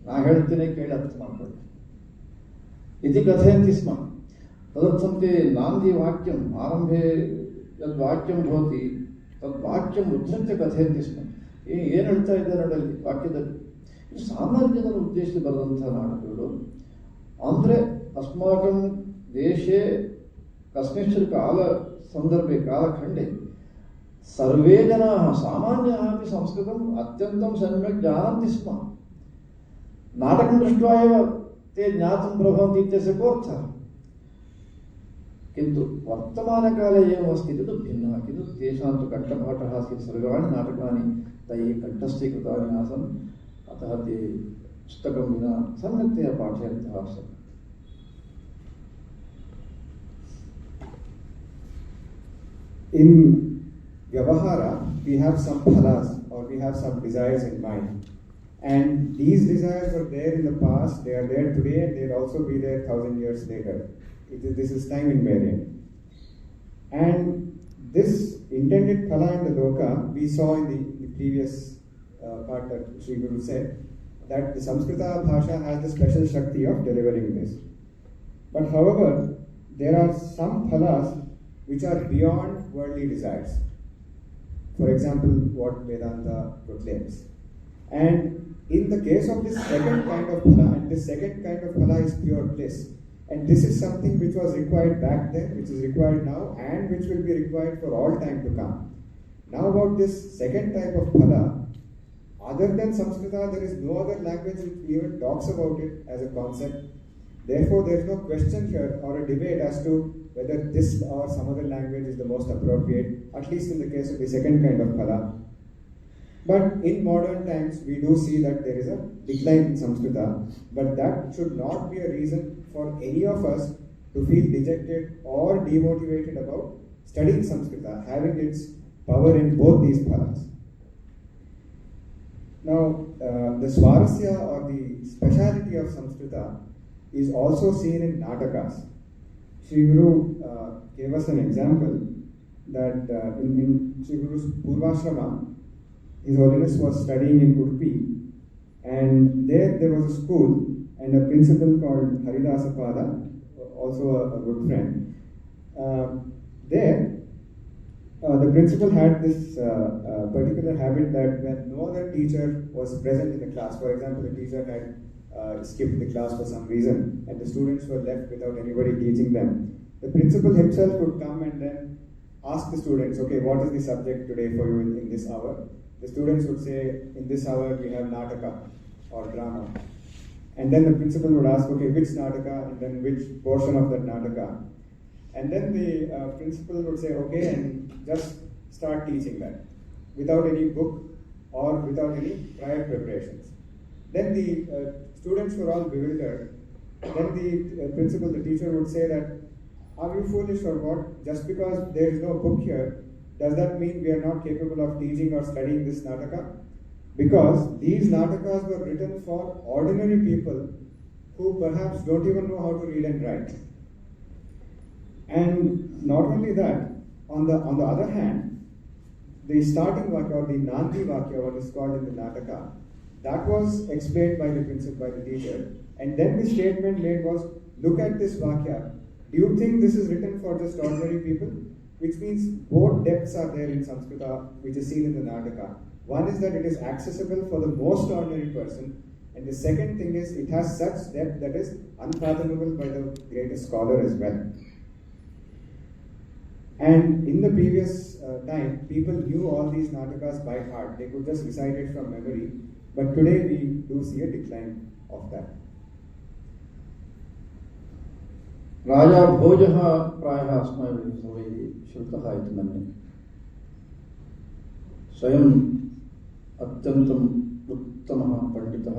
ನಾ ಹೇಳ್ತೀನಿ, ಕೇಳಿ ಅರ್ಥ ಮಾಡ್ಕೊಳ್ಳಿ. ಇತಿ ಕಥೆಯಂತಿ ಸ್ಮ ತದರ್ಥಂ ತೇ ನಾಂದಿ ವಾಕ್ಯಂ ಆರಂಭೆ ಯದ್ವಾಕ್ಯಂ ಭವತಿ ತದ್ವಾಕ್ಯಂ ಉದ್ಧತ್ಯ ಕಥೆಯಂತಿ ಸ್ಮ. ಏನು ಹೇಳ್ತಾ ಇದ್ದಾರೆ ನೋಡಲ್ಲಿ ವಾಕ್ಯದಲ್ಲಿ. ಇದು ಸಾಮಾನ್ಯ ಜನರ ಉದ್ದೇಶದಲ್ಲಿ ಬರೆದಂತಹ ನಾಟಕಗಳು. ಅಂದರೆ ಅಸ್ಮಾಕಂ ದೇಶೇ ಕಸ್ಮಿಂಶ್ಚಿತ್ ಕಾಲ ಸಂದರ್ಭೆ ಕಾಲಖಂಡೆ ಸರ್ವೇ ಜನಾಃ ಸಾಮಾನ್ಯಾಃ अपि संस्कृतं अत्यन्तं सम्यक् जानन्ति स्म. नाटकं दृष्ट्वा एव ते ज्ञातुं प्रभवन्ति इत्यस्य कोऽर्थः. किन्तु वर्तमानकाले एवमस्ति इति तु भिन्नः. किन्तु तेषां तु कण्ठपाठः आसीत्. सर्वाणि नाटकानि तैः कण्ठस्थीकृतानि आसन्. अतः ते पुस्तकं विना सम्यक्तया पाठयन्तः आसन्. In Vyavahara, we have some phalas or we have some desires in mind. And these desires were there in the past, they are there today, and they'll also be there 1,000 years later. This is time invariant. And this intended phala in the loka, we saw in the previous part that Sri Guru said, that the Samskrita Bhasha has the special Shakti of delivering this. But however, there are some phalas which are beyond worldly desires. For example, what Vedanta proclaims. And in the case of this second kind of phala, and this second kind of phala is pure bliss. And this is something which was required back then, which is required now, and which will be required for all time to come. Now about this second type of phala, other than Samskrita, there is no other language which even talks about it as a concept. Therefore, there is no question here or a debate as to whether this or some other language is the most appropriate, at least in the case of the second kind of phala. But in modern times, we do see that there is a decline in Samskrita, but that should not be a reason for any of us to feel dejected or demotivated about studying Samskrita, having its power in both these phalas. Now, the Swarasya or the speciality of Samskrita is also seen in Natakas. Sri Guru gave us an example that in Sri Guru's Purvashrama, His Holiness was studying in Udupi, and there was a school and a principal called Haridasapada, also a good friend. The principal had this particular habit that when no other teacher was present in the class, for example, the teacher had skipped the class for some reason and the students were left without anybody teaching them, the principal himself would come and then ask the students, okay, what is the subject today for you in this hour? The students would say, in this hour we have Nataka or drama. And then the principal would ask, okay, which Nataka and then which portion of that Nataka. And then the principal would say, okay, and just start teaching that without any book or without any prior preparations. Then the students were all bewildered. Then the principal, the teacher would say that, are you foolish or what? Just because there is no book here, does that mean we are not capable of teaching or studying this Nataka? Because these Natakas were written for ordinary people who perhaps don't even know how to read and write. And not only that, on the other hand, the starting Vakya or the Nandi Vakya, what is called in the Nataka, that was explained by the principal, by the teacher. And then the statement made was, look at this Vakya. Do you think this is written for just ordinary people? Which means both depths are there in Samskrita, which is seen in the Nataka. One is that it is accessible for the most ordinary person, and the second thing is it has such depth that is unfathomable by the greatest scholar as well. And in the previous time, people knew all these Natakas by heart. They could just recite it from memory. But today we do see a decline of that. राजा भोजः प्रायः अस्माभिः सर्वैः श्रुतः इति मन्ये. स्वयं अत्यन्तम् उत्तमः पण्डितः,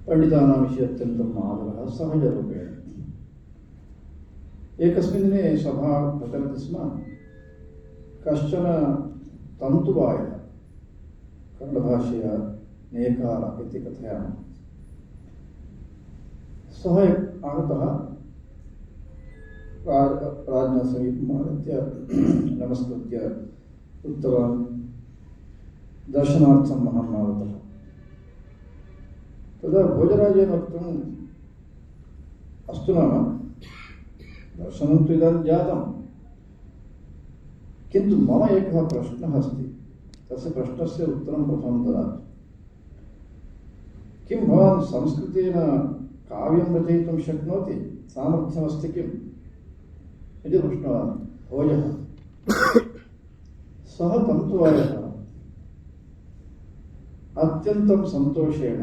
पण्डितानां विषये अत्यन्तम् आदरः सहजरूपेण। एकस्मिन् दिने सभा प्रचलति स्म। कश्चन तन्तुवायः, कन्नडभाषया नेकार इति कथयामः, सः आगतः राज्ञा समीपम् आगत्य नमस्कृत्य उक्तवान्, दर्शनार्थम् अहम् आगतः। तदा भोजराजेन उक्तम्, अस्तु नाम दर्शनं तु इदानीं जातं, किन्तु मम एकः प्रश्नः अस्ति, तस्य प्रश्नस्य उत्तरं प्रथमं ददातु। किं भवान् संस्कृतेन काव्यं रचयितुं शक्नोति, सामर्थ्यमस्ति किम् इति पृष्टवान् भोजः। सः तन्तुवायः अत्यन्तं सन्तोषेण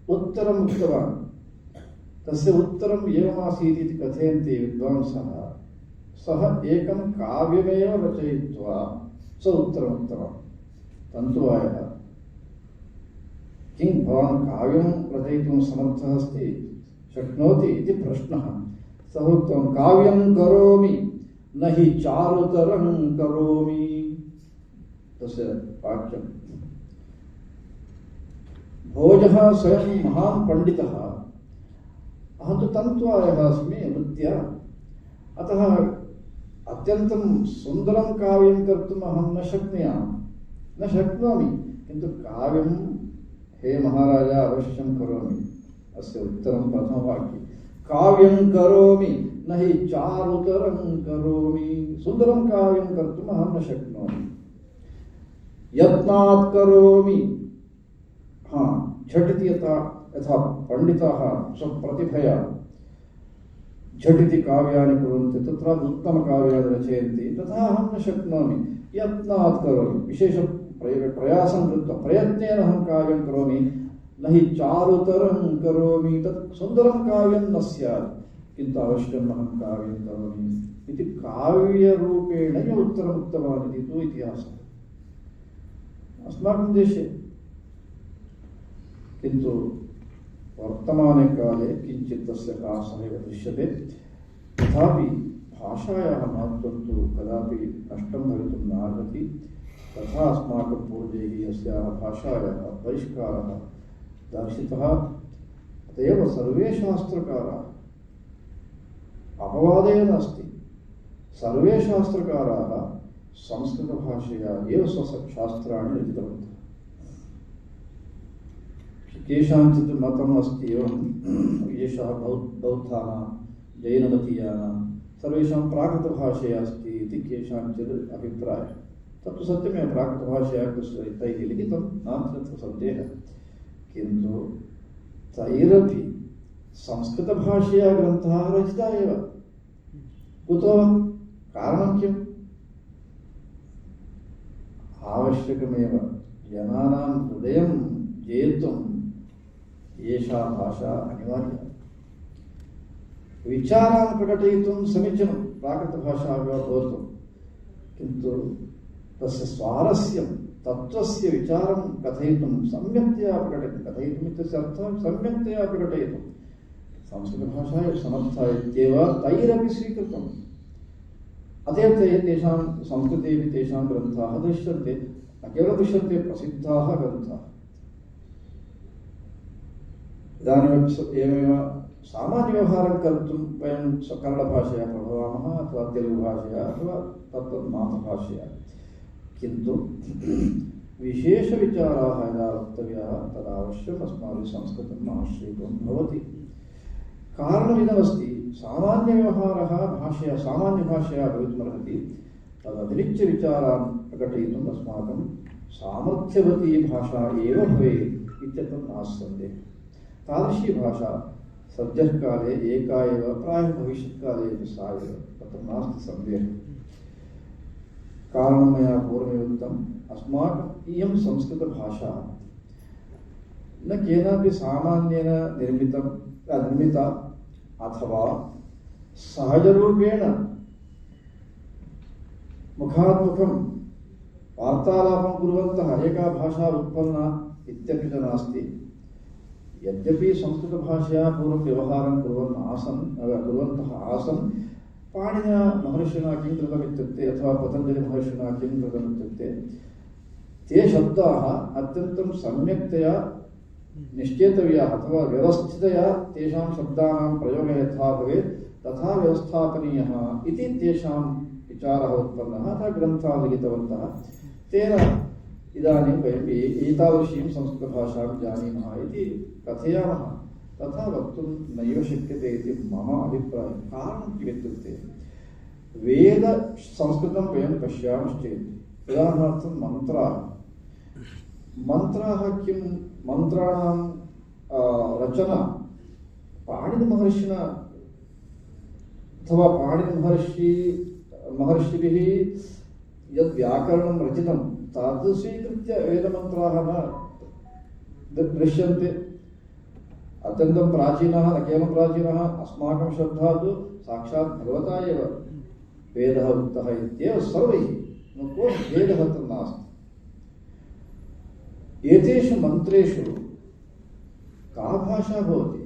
उत्तरम् उक्तवान्। तस्य उत्तरम् एवमासीत् इति कथयन्ति विद्वांसः, सः एकं काव्यमेव रचयित्वा स उत्तरम् उक्तवान्। तन्तुवायः, किं भवान् काव्यं रचयितुं समर्थः अस्ति, शक्नोति इति प्रश्नः। सः उक्तवान्, काव्यं करोमि न हि चारुतरं करोमि। तस्य वाक्यम्। भोजः स्वयं महान् पण्डितः, अहं तु तन्तुवायः अस्मि वृत्त्या, अतः अत्यन्तं सुन्दरं काव्यं कर्तुम् अहं न शक्नोमि, किन्तु काव्यं हे महाराजा अवश्यं करोमि। अस्य उत्तरं प्रथमवाक्ये, काव्यं करोमि न हि चारुतरं करोमि। सुन्दरं काव्यं कर्तुम् अहं न शक्नोमि, यत्नात् करोमि। झटिति यथा पंडिताः स्वप्रतिभया झटिति काव्यानि कुर्वन्ति, तत्र उत्तमकाव्यानि रचयन्ति, तथा अहं न शक्नोमि, यत्नात् करोमि। विशेष प्रयासं कृत्वा प्रयत्नेन अहं काव्यं करोमि, न हि चारुतरं करोमि। तत् सुन्दरं काव्यं न स्यात्, किन्तु अवश्यम् अहं काव्यं करोमि इति काव्यरूपेण एव उत्तरम् उक्तवान् इति तु इतिहासः अस्माकं देशे। किन्तु वर्तमाने काले किञ्चित् तस्य ह्रासः एव दृश्यते। तथापि भाषायाः महत्त्वं तु कदापि नष्टं भवितुं नार्हति। तथा अस्माकं पूर्वैः अस्याः भाषायाः परिष्कारः दर्शितः। अत एव सर्वे शास्त्रकाराः, अपवादेन अस्ति, सर्वे शास्त्रकाराः संस्कृतभाषया एव स्वशास्त्राणि रचितवन्तः। केषाञ्चित् मतम् अस्ति एवं, एषः बौद्धानां जैनमतीयानां सर्वेषां प्राकृतभाषया अस्ति इति केषाञ्चित् अभिप्रायः। तत्तु सत्यमेव, प्राकृतभाषया तैः लिखितं नात्र सन्देहः, किन्तु तैरपि संस्कृतभाषया ग्रन्थाः रचिताः एव। कुतो? कारणं किम्? आवश्यकमेव जनानां हृदयं जेतुं एषा भाषा अनिवार्या। विचारान् प्रकटयितुं समीचीनं प्राकृतभाषा भवतु, किन्तु तस्य स्वारस्यं, तत्त्वस्य विचारं कथयितुं सम्यक्तया कथयितुम् इत्यस्य अर्थः सम्यक्तया प्रकटयितुं संस्कृतभाषा एव समर्था इत्येव तैरपि स्वीकृतम्। अत एव तेषां संस्कृतेपि तेषां ग्रन्थाः दृश्यन्ते, न केवलं दृश्यन्ते, प्रसिद्धाः ग्रन्थाः। इदानीम् एवमेव सामान्यव्यवहारं कर्तुं वयं कन्नडभाषया प्रभवामः, अथवा तेलुगुभाषया, अथवा तत्तत् मातृभाषया, किन्तु विशेषविचाराः यदा वक्तव्याः तदा अवश्यम् अस्माभिः संस्कृतम् आश्रयितुं भवति। कारणमिदमस्ति, सामान्यव्यवहारः भाषया सामान्यभाषया भवितुमर्हति, तदतिरिच्य विचारान् प्रकटयितुम् अस्माकं सामर्थ्यवती भाषा एव भवेत् इत्यत्र नास्ति सन्देहः। तादृशी भाषा सद्यः काले एका एव, प्रायः भविष्यत्काले अपि सा एव, तत्र नास्ति सन्देहः। कारणं मया पूर्वमेव उक्तम्, अस्माकम् इयं संस्कृतभाषा न केनापि सामान्येन निर्मिता अथवा सहजरूपेण मुखात्मुखं वार्तालापं कुर्वन्तः एका भाषा उत्पन्ना इत्यपि च नास्ति। यद्यपि संस्कृतभाषया पूर्वं व्यवहारं कुर्वन्तः आसन् पाणिनिना महर्षिणा किं कृतम् इत्युक्ते अथवा पतञ्जलिमहर्षिणा किं कृतम् इत्युक्ते ते शब्दाः अत्यन्तं सम्यक्तया निश्चेतव्याः अथवा व्यवस्थितया तेषां शब्दानां प्रयोगः यथा भवेत् तथा व्यवस्थापनीयः इति तेषां विचारः उत्पन्नः अतः ग्रन्थाः लिखितवन्तः। तेन इदानीं वयम् एतादृशीं संस्कृतभाषां जानीमः इति कथयामः, तथा वक्तुं नैव शक्यते इति मम अभिप्रायः। कारणं किमित्युक्ते वेद संस्कृतं वयं पश्यामश्चेत् उदाहरणार्थं मन्त्राः किं मन्त्राणां रचना पाणिनिमहर्षिणा अथवा पाणिनिमहर्षिभिः यद् व्याकरणं रचितं तद् स्वीकृत्य वेदमन्त्राः न दृश्यन्ते। अत्यन्तं प्राचीनः न केवलं प्राचीनः अस्माकं श्रद्धा तु साक्षात् भगवता एव वेदः उक्तः इत्येव सर्वैः न कोऽपि भेदः तत्र नास्ति। एतेषु मन्त्रेषु का भाषा भवति?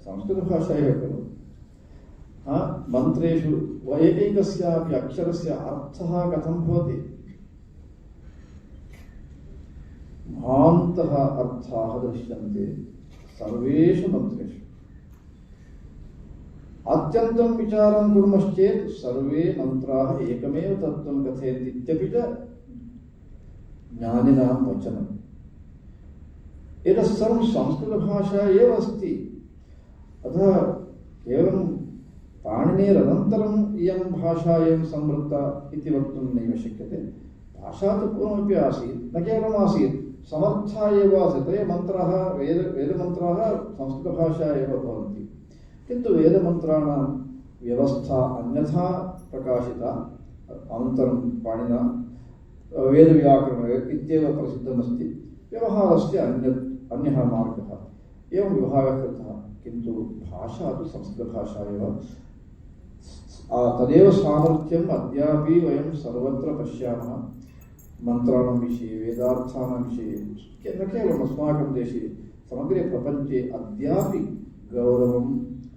संस्कृतभाषा एव खलु। मन्त्रेषु एकैकस्यापि अक्षरस्य अर्थः कथं भवति? महान्तः अर्थाः दृश्यन्ते सर्वेषु मन्त्रेषु। अत्यन्तं विचारं कुर्मश्चेत् सर्वे मन्त्राः एकमेव तत्त्वं कथयन्ति इत्यपि च ज्ञानिनां वचनम्। एतत् सर्वं संस्कृतभाषा एव अस्ति। अतः केवलं पाणिनेरनन्तरम् इयं भाषा एवं संवृत्ता इति वक्तुं नैव शक्यते। भाषा तु पूर्वमपि आसीत्, न केवलम् आसीत्, समर्था एव आसीत्। ते मन्त्राः वेदमन्त्राः संस्कृतभाषा एव भवन्ति, किन्तु वेदमन्त्राणां व्यवस्था अन्यथा प्रकाशिता। अनन्तरं पाणिना वेदव्याकरणम् इत्येव प्रसिद्धमस्ति। व्यवहारस्य अन्यः मार्गः एवं व्यवहारः कृतः, किन्तु भाषा तु संस्कृतभाषा एव। तदेव सामर्थ्यम् अद्यापि वयं सर्वत्र पश्यामः। मन्त्राणां विषये, वेदार्थानां विषये, न केवलम् अस्माकं देशे, समग्रे प्रपञ्चे अद्यापि गौरवम्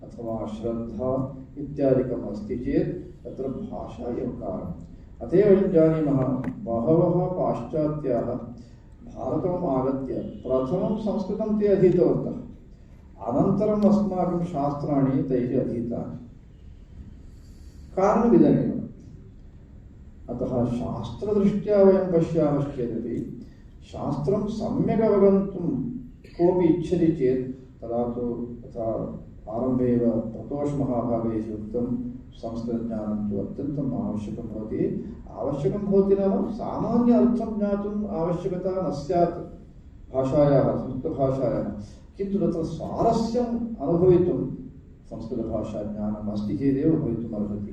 अथवा श्रद्धा इत्यादिकम् अस्ति चेत् तत्र भाषा एव कारणम्। अत एव वयं जानीमः बहवः पाश्चात्याः भारतम् आगत्य प्रथमं संस्कृतं ते अधीतवन्तः, अनन्तरम् अस्माकं शास्त्राणि तैः अधीतानि। कारणमिदमेव। अतः शास्त्रदृष्ट्या वयं पश्यामश्चेदपि शास्त्रं सम्यक् अवगन्तुं कोऽपि इच्छति चेत् तदा तु तथा आरम्भे एव प्रतोषमहाभागैः उक्तं संस्कृतज्ञानं तु अत्यन्तम् आवश्यकं भवति। आवश्यकं भवति नाम सामान्य अर्थं ज्ञातुम् आवश्यकता न स्यात् भाषायाः, संस्कृतभाषायाः, किन्तु तत्र स्वारस्यम् अनुभवितुं संस्कृतभाषाज्ञानम् अस्ति चेदेव भवितुमर्हति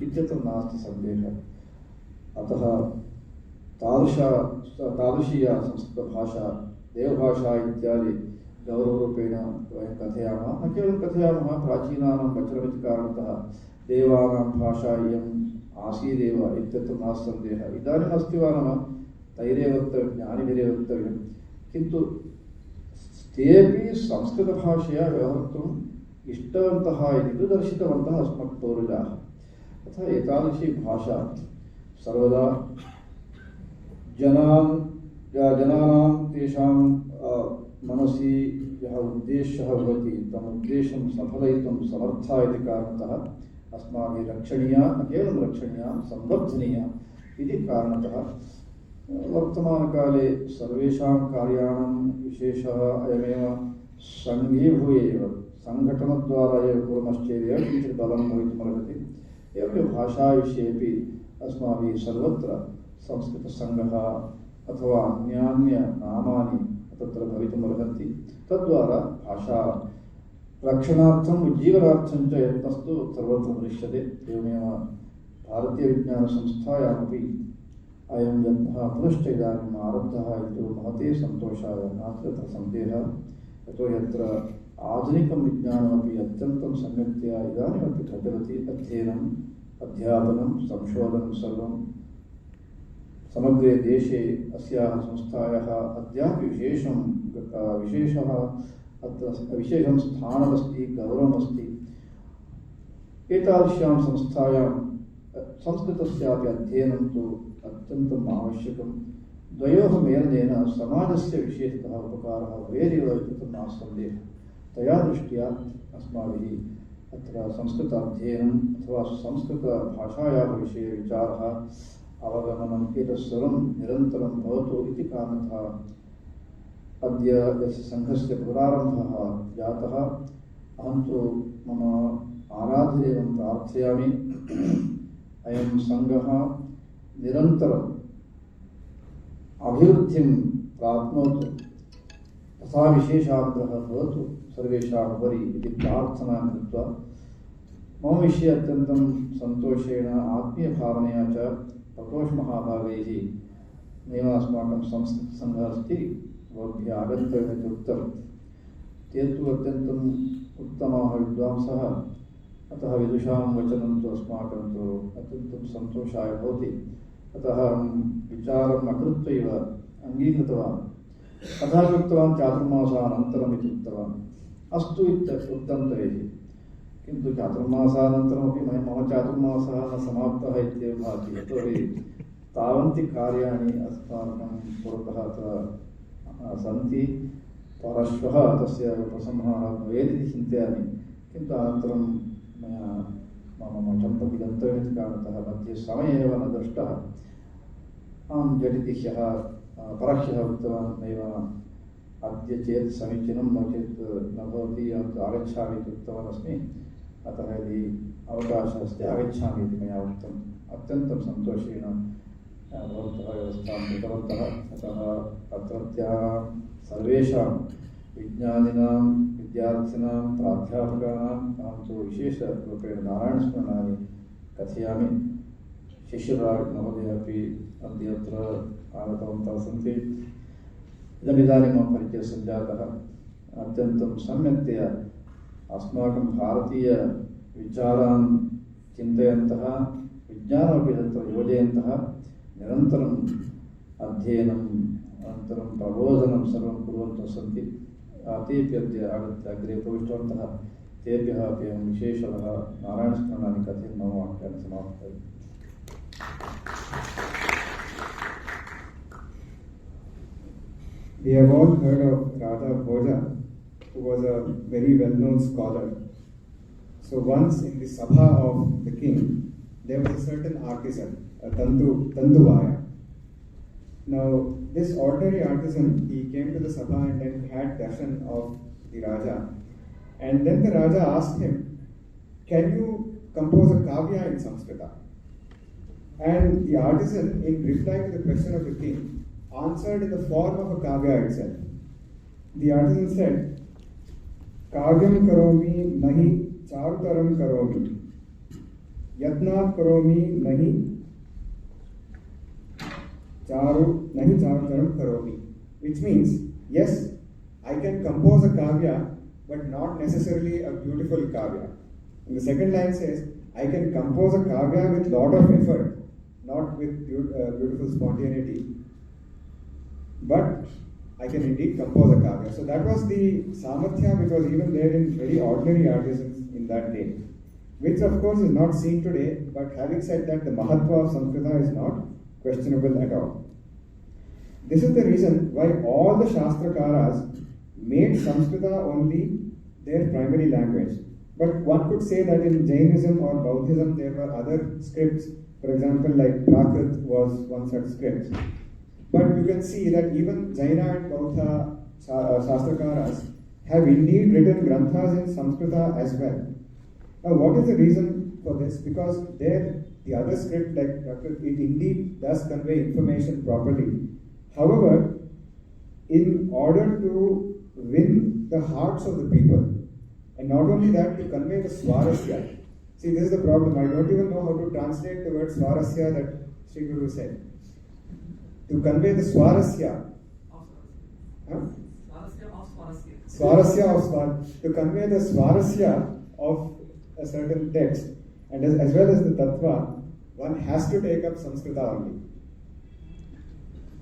इत्यत्र नास्ति सन्देहः। अतः तादृशीया संस्कृतभाषा देवभाषा इत्यादि गौरवरूपेण वयं कथयामः। न केवलं कथयामः, प्राचीनानां वचनमिति कारणतः देवानां भाषा इयम् आसीदेव इत्यत्र नास्ति सन्देहः। इदानीम् अस्ति वा नाम तैरेव वक्तव्यं, ज्ञानिभिरेव वक्तव्यं, किन्तु तेपि संस्कृतभाषया व्यवहर्तुम् इष्टवन्तः इति तु दर्शितवन्तः अस्मत्पूर्वजाः। तथा एतादृशी भाषा सर्वदा जनानां तेषां मनसि यः उद्देश्यः भवति तम् उद्देश्यं सफलयितुं समर्था इति कारणतः अस्माभिः रक्षणीया, न केवलं रक्षणीया, संवर्धनीया इति कारणतः वर्तमानकाले सर्वेषां कार्याणां विशेषः अयमेव सङ्घीभूय एव सङ्घटनद्वारा एव कुर्मश्चेदेव किञ्चित् बलं भवितुमर्हति। एवमेव भाषाविषयेपि अस्माभिः सर्वत्र संस्कृतसङ्घः अथवा अन्यान्यनामानि तत्र भवितुमर्हन्ति। तद्वारा भाषा रक्षणार्थम् उज्जीवनार्थं च यत्नस्तु सर्वत्र दृश्यते। एवमेव भारतीयविज्ञानसंस्थायामपि अयं यत्नः पुनश्च इदानीम् आरब्धः इति महते सन्तोषाय नास्ति तत्र सन्देहः। यतो यत्र आधुनिकं विज्ञानमपि अत्यन्तं सम्यक्तया इदानीमपि प्रचलति। अध्ययनम्, अध्यापनं, संशोधनं सर्वं समग्रे देशे अस्याः संस्थायाः अद्यापि विशेषं स्थानमस्ति, गौरवमस्ति। एतादृश्यां संस्थायां संस्कृतस्यापि अध्ययनं तु अत्यन्तम् आवश्यकं। द्वयोः मेलनेन समाजस्य विशेषतः उपकारः भवेदेव इति नास्सन्देहः। तया दृष्ट्या अस्माभिः अत्र संस्कृताध्ययनम् अथवा संस्कृतभाषायाः विषये विचारः, अवगमनम् एतत् सर्वं निरन्तरं भवतु इति कारणतः अद्य यस्य सङ्घस्य पुनरारम्भः जातः। अहं तु मम आराध्यदेवं प्रार्थयामि, अयं सङ्घः निरन्तरम् अभिवृद्धिं प्राप्नोतु, तथा विशेषाग्रहः भवतु सर्वेषाम् उपरि इति प्रार्थनां कृत्वा मम विषये अत्यन्तं सन्तोषेण आत्मीयभावनया च प्रतोषमहाभागैः नैव अस्माकं संस्कृतसङ्घः अस्ति, भवद्भ्यः आगन्तव्यमिति उक्तं। ते तु अत्यन्तम् उत्तमाः विद्वांसः, अतः विदुषां वचनं तु अस्माकं तु अत्यन्तं सन्तोषाय भवति। अतः अहं विचारम् अकृत्वैव अङ्गीकृतवान्। तथापि उक्तवान् चातुर्मासानन्तरम् इति उक्तवान्। अस्तु उक्तं तैः, किन्तु चातुर्मासानन्तरमपि मम चातुर्मासः न समाप्तः इत्येव भाति। यतोहि तावन्ति कार्याणि अस्माकं पुरतः अत्र सन्ति। परश्वः तस्य उपसंहारः भवेदिति चिन्तयामि, किन्तु अनन्तरं मया मम चम्पति गन्तव्यमिति कारणतः मध्ये समयः एव न दृष्टः। अहं झटिति परह्यः उक्तवान्, नैव अद्य चेत् समीचीनं, नो चेत् न भवति, अहं आगच्छामि इति उक्तवान् अस्मि। अतः यदि अवकाशः अस्ति आगच्छामि इति मया उक्तम्। अत्यन्तं सन्तोषेण भवन्तः व्यवस्थां कृतवन्तः। अतः अत्रत्याः सर्वेषां विज्ञानिनां, विद्यार्थिनां, प्राध्यापकानाम् अहं तु विशेषरूपेण नारायणस्मरणानि कथयामि। शिष्यराट् महोदय अपि अद्य अत्र आगतवन्तः सन्ति। इदमिदानीं मम परिचयः सञ्जातः। अत्यन्तं सम्यक्तया अस्माकं भारतीयविचारान् चिन्तयन्तः, विज्ञानमपि तत्र योजयन्तः, निरन्तरम् अध्ययनम् अनन्तरं प्रबोधनं सर्वं कुर्वन्तः सन्ति। तेपि अद्य आगत्य अग्रे उपविष्टवन्तः। तेभ्यः अपि अहं विशेषतः नारायणस्मरणानि कथयन् मम वाक्यानि समापयामि। We have all heard of Radha Bhoja, who was a very well-known scholar. So once in the Sabha of the king, there was a certain artisan, a Tanduvaya. Now, this ordinary artisan, he came to the Sabha and then he had darshan of the Raja. And then the Raja asked him, can you compose a kavya in Sanskrita? And the artisan, in reply to the question of the king, answered in the form of a kavya itself. The artisan said, kavyam karomi nahi charutaram karomi, yatnat karomi nahi charutaram karomi, which means, yes, I can compose a kavya, but not necessarily a beautiful kavya. And the second line says, I can compose a kavya with lot of effort, not with beautiful spontaneity, but I can indeed compose a kavya. So that was the samarthya which was even there in very ordinary artisans in that day, which of course is not seen today. But having said that, the mahatva of Sanskrita is not questionable at all. This is the reason why all the Shastrakaras made Sanskrita only their primary language. But one could say that in Jainism or Buddhism there were other scripts, for example like Prakrit was one such script. But you can see that even Jaina and Bauddha Shastrakaras have indeed written granthas in Sanskrita as well. Now what is the reason for this? Because there the other script like Prakrit, it indeed does convey information properly. However, in order to win the hearts of the people, and not only that, to convey the swarasya. See, this is the problem. I don't even know how to translate the word swarasya that Sri Guru said. To convey the swarasya. Swarasya of Swarasya. To convey the swarasya of a certain text, and as well as the tattva, one has to take up Sanskrita only.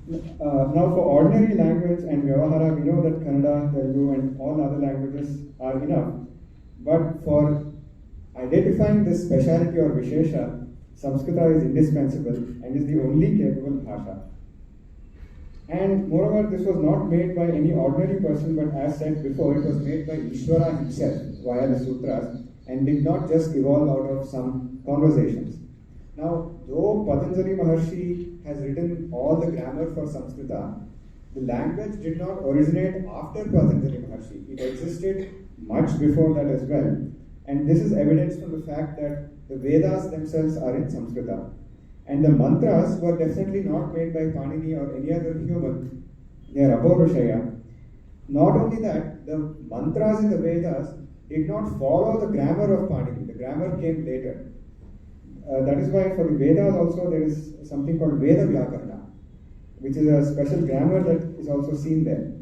Now, for ordinary language and Vyavahara, we know that Kannada, Telugu, and all other languages are enough. But for identifying this speciality or Vishesha, Samskrita is indispensable and is the only capable Bhasha. And moreover, this was not made by any ordinary person, but as said before, it was made by Ishvara himself via the sutras and did not just evolve out of some conversations. Now, though Patanjali Maharshi has written all the grammar for Samskrita, the language did not originate after Patanjali Maharshi. It existed much before that as well. And this is evidence from the fact that the Vedas themselves are in Samskrita. And the mantras were definitely not made by Panini or any other human. They are Apaurushaya. Not only that, the mantras in the Vedas did not follow the grammar of Panini. The grammar came later. That is why for the Vedas also there is something called Veda Vyakarna, which is a special grammar that is also seen there.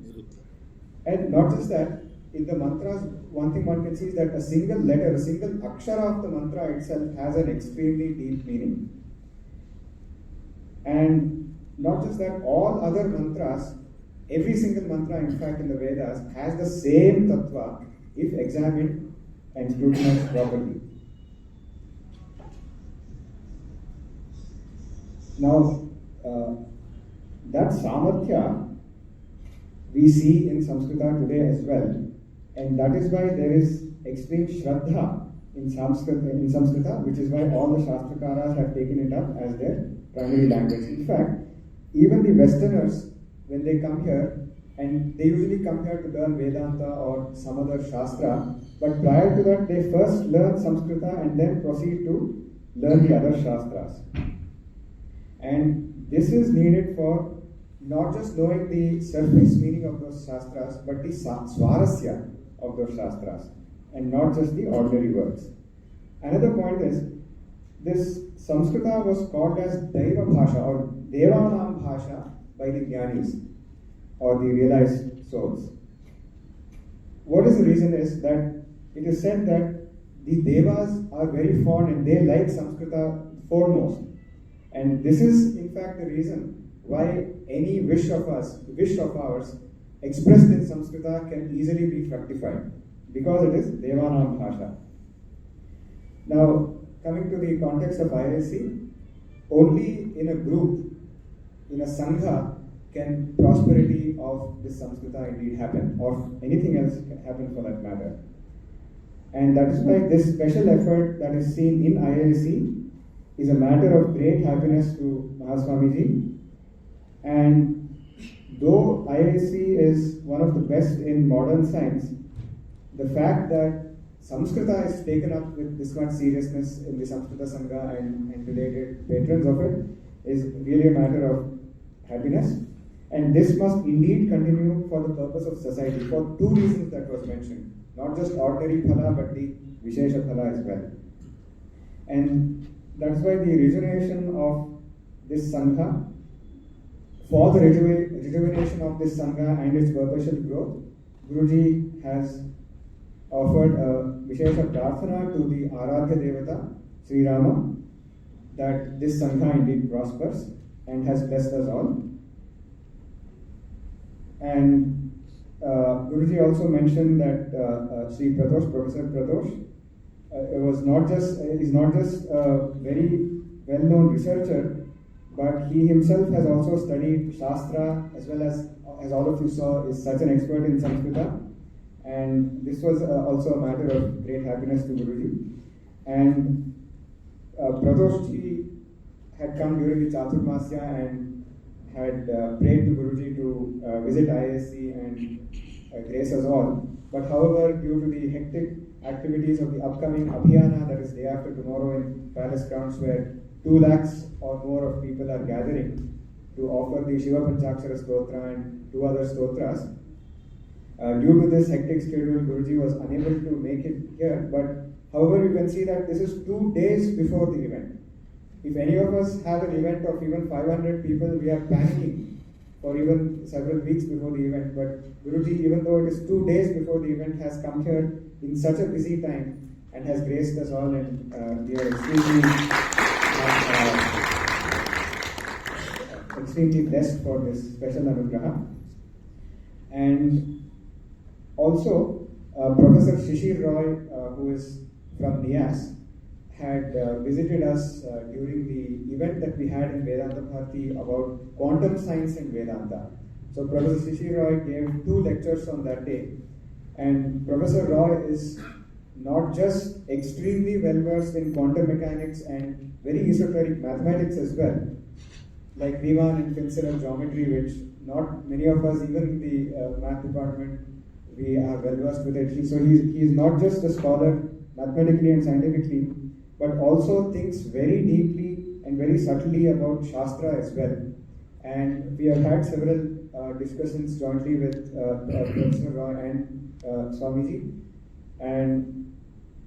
And not just that, in the mantras, one thing one can see is that a single letter, a single akshara of the mantra itself has an extremely deep meaning. And not just that, all other mantras, every single mantra in fact in the Vedas has the same tattva if examined and scrutinized properly. Now, that samarthya we see in Samskrita today as well, and that is why there is extreme shraddha in Samskrita, which is why all the Shastrakaras have taken it up as their primary language. In fact, even the Westerners, when they come here, and they usually come here to learn Vedanta or some other Shastra, but prior to that, they first learn Samskrita and then proceed to learn the other Shastras. And this is needed for not just knowing the surface meaning of those Shastras, but the Swarasya of those Shastras, and not just the ordinary words. Another point is, this Samskrita was called as Daiva Bhasha or Devanam Bhasha by the Jnanis or the realized souls. What is the reason is that it is said that the Devas are very fond and they like Samskrita foremost. And this is in fact the reason why any wish of ours expressed in Samskrita can easily be fructified, because it is Devanam Bhasha. Now, coming to the context of IISc, only in a group, in a Sangha, can prosperity of this Samskrita indeed happen, or anything else can happen for that matter. And that is why this special effort that is seen in IISc is a matter of great happiness to Mahaswamiji. And though IISc is one of the best in modern science, the fact that Samskrita is taken up with this much seriousness in the Samskrita Sangha and related patrons of it is really a matter of happiness. And this must indeed continue for the purpose of society for two reasons that was mentioned. Not just ordinary phala, but the Vishesha phala as well. And that's why the rejuvenation of this Sangha, for the rejuvenation of this Sangha and its purposeful growth, Guruji has offered a Vishesha Prarthana to the Aradhya Devata, Sri Rama, that this Sangha indeed prospers and has blessed us all. And Guruji also mentioned that Sri Pratosh, Professor Pratosh, is not just a very well-known researcher, but he himself has also studied Shastra, as well as all of you saw, is such an expert in Samskrita. And this was also a matter of great happiness to Guruji. And Pratoshji had come during the Chaturmasya and had prayed to Guruji to visit IISc and grace us all. But however, due to the hectic activities of the upcoming Abhiyana, that is day after tomorrow in Palace Grounds, where 2 lakhs or more of people are gathering to offer the Shiva Panchakshara Stotra and 2 other Stotras, due to this hectic schedule, Guruji was unable to make it here. But however, you can see that this is 2 days before the event. If any of us have an event of even 500 people, we are panicking for even several weeks before the event. But Guruji, even though it is 2 days before the event, has come here in such a busy time and has graced us all, and we are extremely extremely blessed for this special anugraha. And also, Professor Shishir Roy, who is from NIAS, had visited us during the event that we had in Vedanta Bharati about quantum science and Vedanta. So Professor Shishir Roy gave 2 lectures on that day, and Professor Roy is not just extremely well versed in quantum mechanics and very esoteric mathematics as well, like Riemann and Finzel geometry, which not many of us, even in the math department, we are well versed with it. So he is not just a scholar mathematically and scientifically, but also thinks very deeply and very subtly about Shastra as well. And we have had several discussions jointly with Professor Roy and Swamiji, and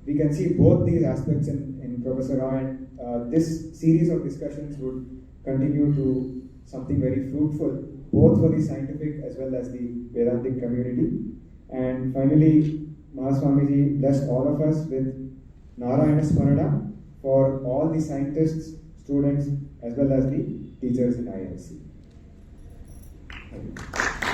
we can see both these aspects in Professor Roy, and this series of discussions would continue to something very fruitful, both for the scientific as well as the Vedantic community. And finally, Mahaswamiji blessed all of us with Narayana Smarana for all the scientists, students, as well as the teachers in IISc. Thank you.